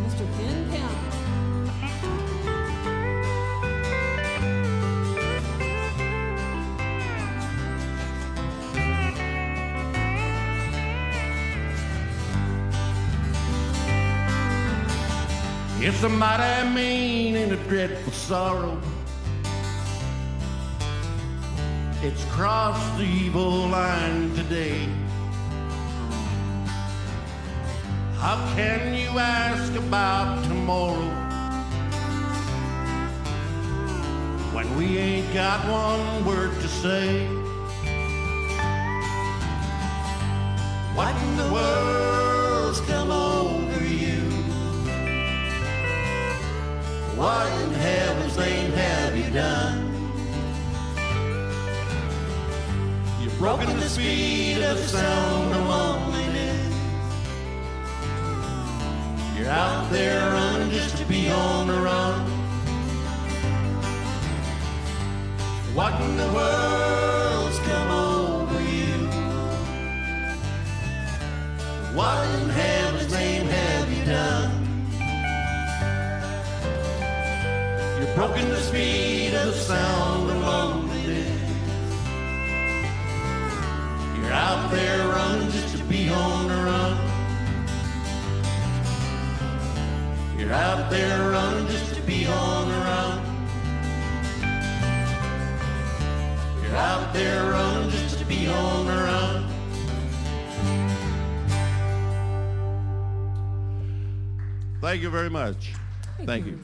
Mr. Ken County. It's a mighty mean and a dreadful sorrow. It's crossed the evil line today. How can you ask about tomorrow when we ain't got one word to say? What in the world's come over you? What in heaven's name have you done? You've broken the speed of the sound of loneliness. out there running just to be on the run. What in the world's come over you? What in heaven's name have you done? You're broken the speed of the sound of loneliness. You're out there running just to be on the run. You're out there running just to be on the run. You're out there running just to be on the run. Thank you very much. Thank you.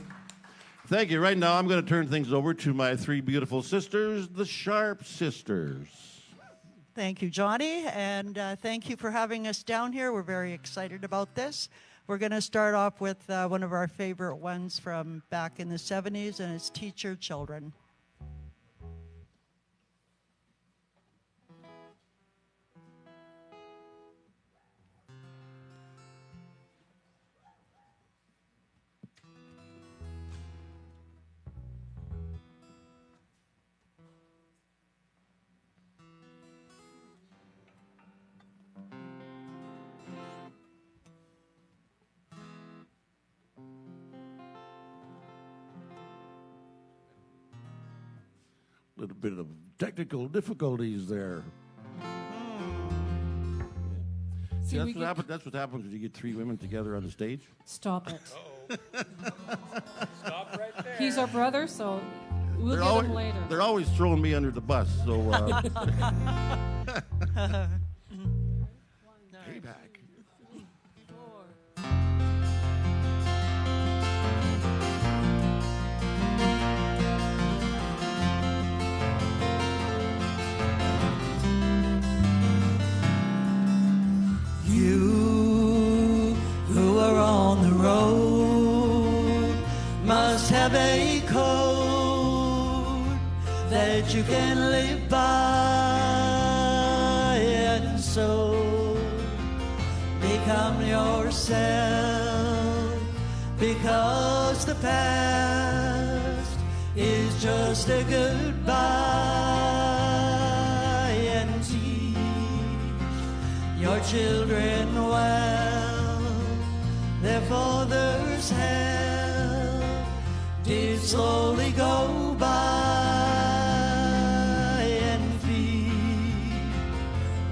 Thank you. Right now, I'm going to turn things over to my three beautiful sisters, the Sharp Sisters. Thank you, Johnny, and thank you for having us down here. We're very excited about this. We're going to start off with one of our favorite ones from back in the 70s, and it's Teach Your Children. A little bit of technical difficulties there. See, that's what happens when you get three women together on the stage. Stop it. Stop right there. He's our brother, so we'll get him later. They're always throwing me under the bus, so... Payback. You who are on the road must have a code that you can live by, and so become yourself, because the past is just a goodbye, and teach your children well. Their father's help did slowly go by, and feed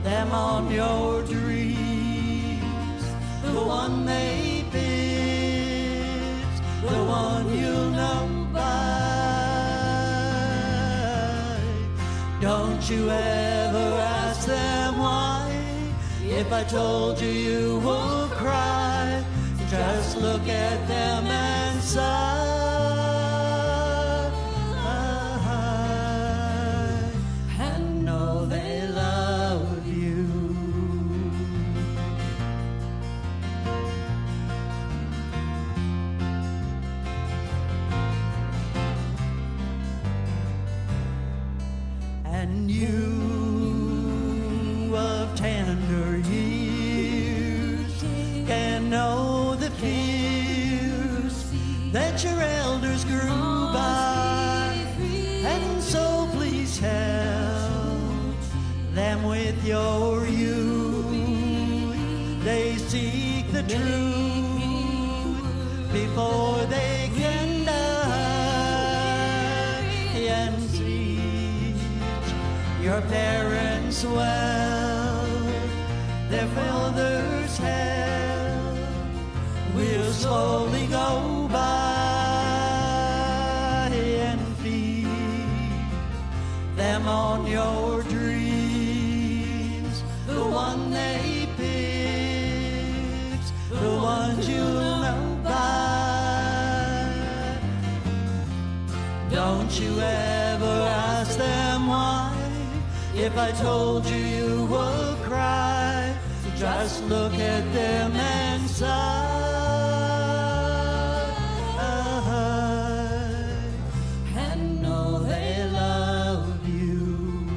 them on your dreams, the one they picked, the one you'll know by. Don't you ever ask them why. If I told you, you would cry. Just look at them and sigh, and know they love you. And you of tender years can know the fears that your elders grew by, and so please help them with your youth. They seek the truth before they can die, and teach your parents well. Their father's help will slowly go by, and feed them on your dreams, the one they picked, the ones you'll know by. Don't you ever ask them why. If I told you, you would cry. Just look at them and sigh, and know they love you.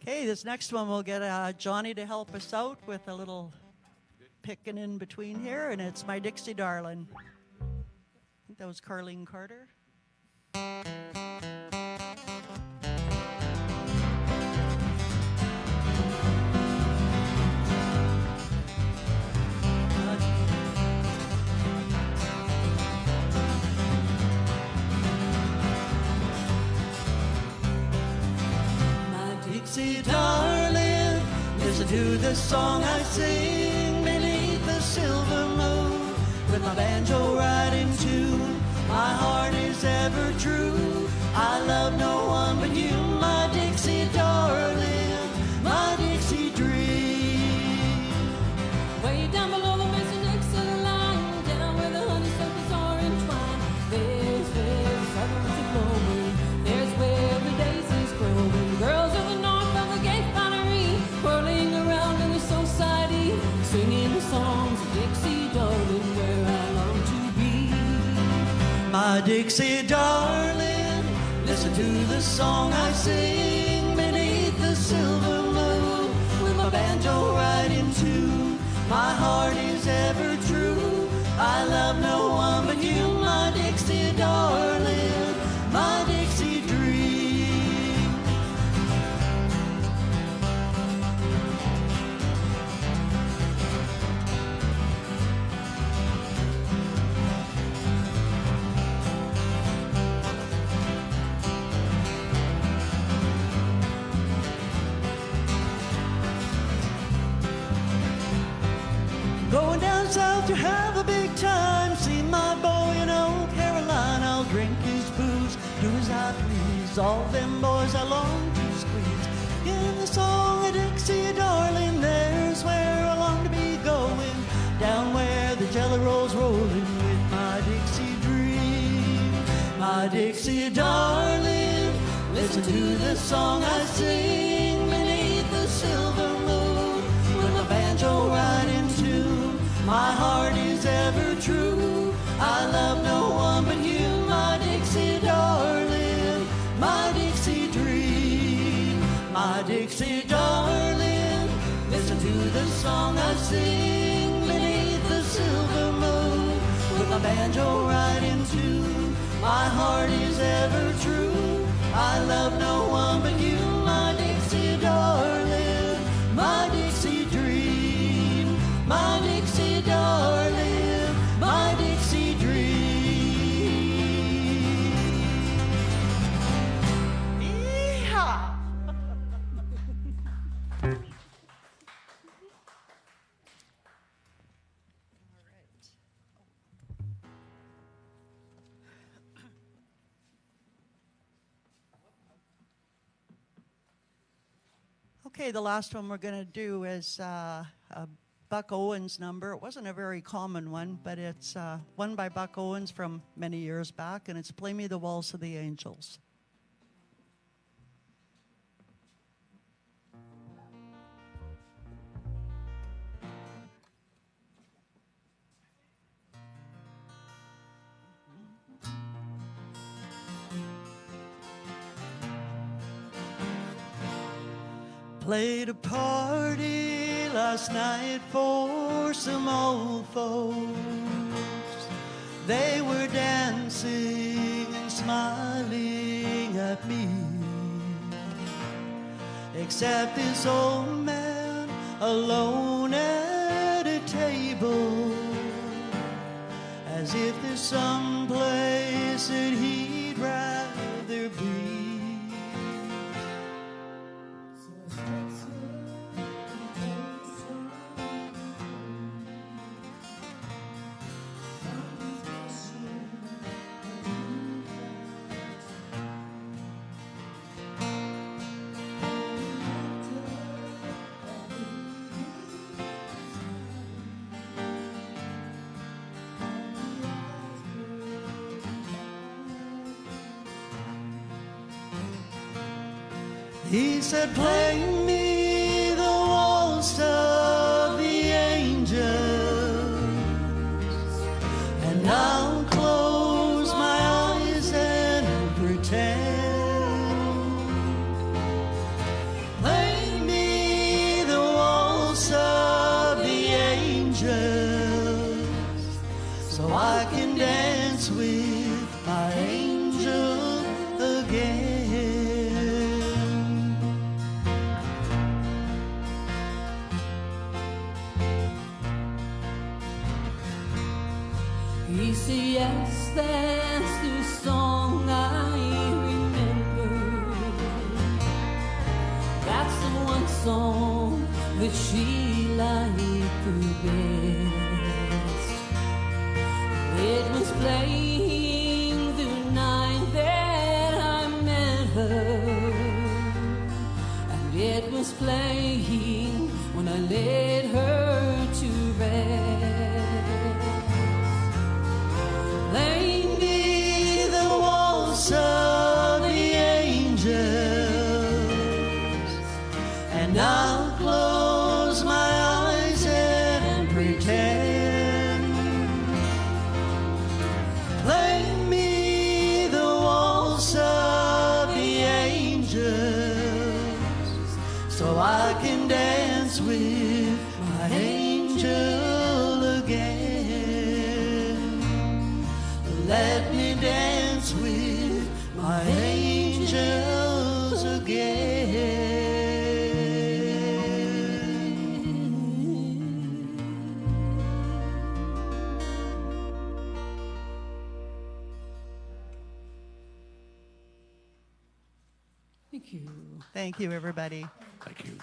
Okay, this next one we'll get Johnny to help us out with a little picking in between here, and it's My Dixie Darlin'. I think that was Carlene Carter. Dixie darling, listen to the song I sing beneath the silver moon. With my banjo right in tune, my heart is ever true. I love no one but you, my Dixie darling, my Dixie dream. Way down below the mesa next to the line, down where the honeysuckles are entwined. There's southern to blowing, there's where the daisies growing. Girls of the north of the gay finery, whirling around in the society, singing the songs of Dixie darling, where I long to be. My Dixie darling, listen to the song I sing beneath the silver moon. With my banjo right in tune, my heart is ever true. I love no one but you, my Dixie darling, my Dixie dream. Going down south to have a big time. See my boy in Old Caroline. I'll drink his booze, do as I please. All them boys I long to squeeze. In the song of Dixie darling, there's where I long to be going. Down where the jelly rolls rolling with my Dixie dream. My Dixie darling, listen to the song I sing beneath the silver moon. With my banjo right in tune, my heart is ever true. I love no one but you, my Dixie darling, my Dixie dream. My Dixie darling, listen to the song I sing beneath the silver moon. With my banjo right in tune, my heart is ever true. I love no one but you, my Dixie darling, my Dixie dream. My Dixie darling, my Dixie dream. Yeehaw! Okay, the last one we're going to do is a Buck Owens number. It wasn't a very common one, but it's one by Buck Owens from many years back, and it's Play Me the Waltz of the Angels. Played a party last night for some old folks. They were dancing and smiling at me, except this old man alone at a table, as if there's some place that he'd rather be. He said, play me the waltz of the angels, and I'll close my eyes and pretend. Play He said, yes, that's the song I remember. That's the one song that she liked the best. It was playing the night that I met her, and it was playing when I laid her to rest. Play me the waltz of the angels, and I'll close my eyes and pretend. Play me the waltz of the angels, so I can dance with my angel again. Let me dance with my angels again. Thank you. Thank you, everybody. Thank you.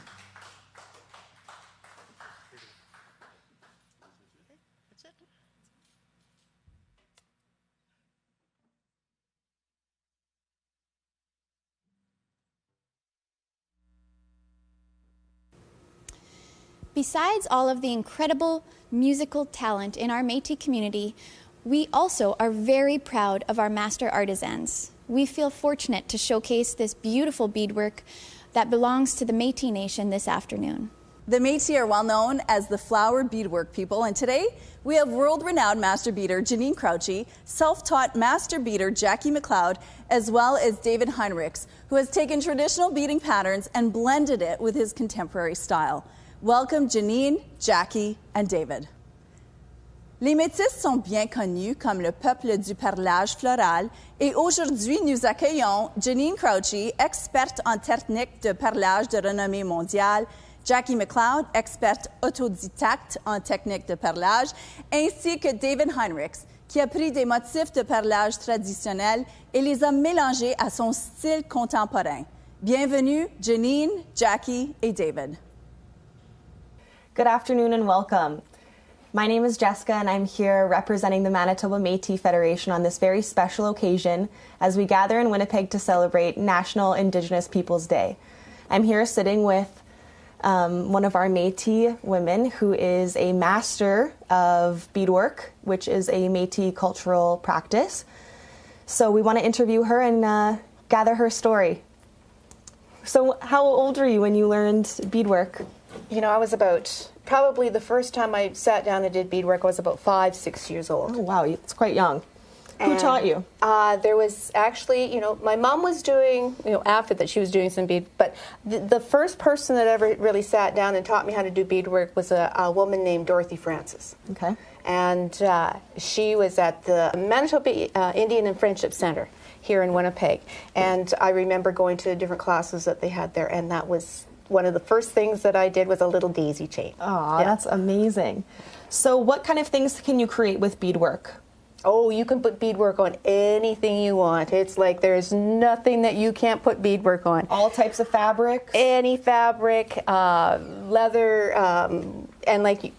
Besides all of the incredible musical talent in our Métis community, we also are very proud of our master artisans. We feel fortunate to showcase this beautiful beadwork that belongs to the Métis Nation this afternoon. The Métis are well known as the flower beadwork people, and today we have world-renowned master beater Janine Crouchy, self-taught master beater Jackie McLeod, as well as David Heinrichs, who has taken traditional beading patterns and blended it with his contemporary style. Welcome Janine, Jackie, and David. Les Métis sont bien connus comme le peuple du perlage floral et aujourd'hui nous accueillons Janine Crouchy, experte en technique de perlage de renommée mondiale, Jackie McLeod, experte autodidacte en technique de perlage, ainsi que David Heinrichs, qui a pris des motifs de perlage traditionnels et les a mélangés à son style contemporain. Bienvenue Janine, Jackie, et David. Good afternoon and welcome. My name is Jessica and I'm here representing the Manitoba Métis Federation on this very special occasion as we gather in Winnipeg to celebrate National Indigenous Peoples Day. I'm here sitting with one of our Métis women who is a master of beadwork, which is a Métis cultural practice. So we want to interview her and gather her story. So how old were you when you learned beadwork? You know, I was about, probably the first time I sat down and did beadwork, I was about 5-6 years old. Oh, wow, it's quite young. Who taught you? There was actually, you know, my mom was doing, you know, after that she was doing some bead, but the first person that ever really sat down and taught me how to do beadwork was a woman named Dorothy Francis. Okay. And she was at the Manitoba Indian and Friendship Center here in Winnipeg. And I remember going to different classes that they had there, and that was one of the first things that I did was a little daisy chain. Oh, yeah. That's amazing. So what kind of things can you create with beadwork? Oh, you can put beadwork on anything you want. It's like there's nothing that you can't put beadwork on. All types of fabrics? Any fabric, leather, and like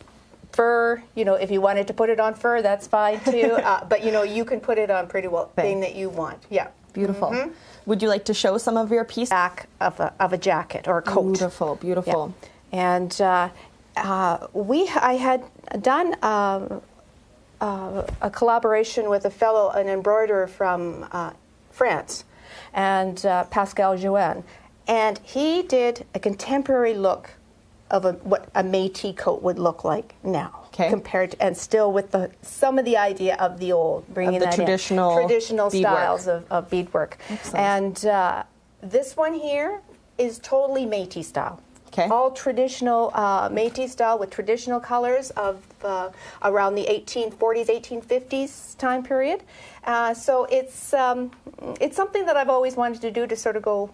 fur. You know, if you wanted to put it on fur, that's fine too. But you know, you can put it on pretty well thing that you want. Yeah. Beautiful. Mm-hmm. Would you like to show some of your pieces? Back of a jacket or a coat. Beautiful, beautiful. Yeah. And I had done a collaboration with a fellow, an embroiderer from France, and Pascal Jouin, and he did a contemporary look of what a Métis coat would look like now. Okay. Compared to, and still with some of the idea of the old, bringing of the that traditional styles of beadwork. Excellent. And this one here is totally Métis style. Okay. All traditional Métis style with traditional colors of around the 1840s, 1850s time period. So it's something that I've always wanted to do, to sort of go,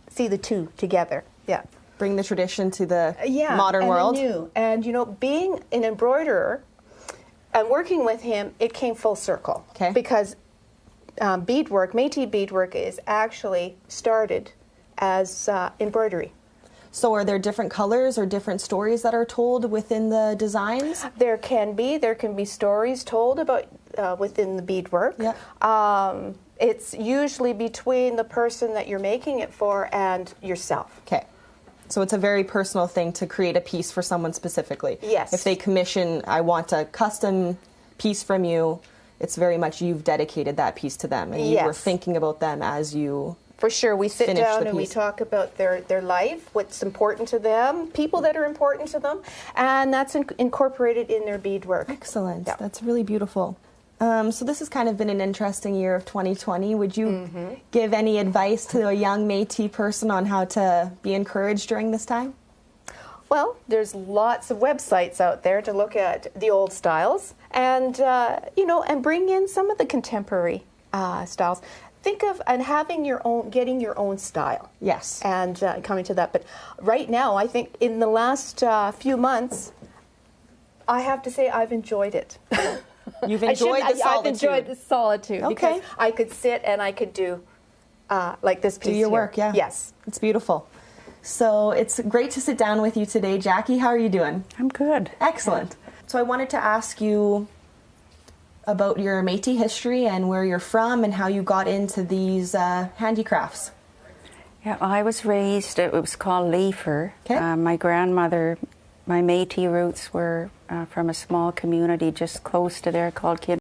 see the two together. Yeah. Bring the tradition to the Yeah, modern and world. the new. And being an embroiderer and working with him, it came full circle. Okay. Because beadwork, Métis beadwork, is actually started as embroidery. So are there different colors or different stories that are told within the designs? There can be stories told about within the beadwork. Yeah. It's usually between the person that you're making it for and yourself. Okay. So it's a very personal thing to create a piece for someone specifically. Yes. If they commission, I want a custom piece from you, it's very much you've dedicated that piece to them, and you were Yes. thinking about them as you. For sure, we sit finish down the and we piece. talk about their life, what's important to them, people that are important to them, and that's incorporated in their beadwork. Excellent. That's really beautiful. So this has kind of been an interesting year of 2020. Would you give any advice to a young Métis person on how to be encouraged during this time? Well, there's lots of websites out there to look at the old styles, and and bring in some of the contemporary styles. Think of and getting your own style. Yes. And coming to that. But right now, I think in the last few months, I have to say I've enjoyed it. You've enjoyed the solitude. I've enjoyed the solitude, Okay. because I could sit and I could do like this piece Do your here. work, yeah. Yes. It's beautiful. So it's great to sit down with you today. Jackie, how are you doing? I'm good. Excellent. So I wanted to ask you about your Métis history and where you're from and how you got into these handicrafts. Yeah, I was raised, it was called Leifer. My grandmother, my Métis roots were from a small community just close to there called Kid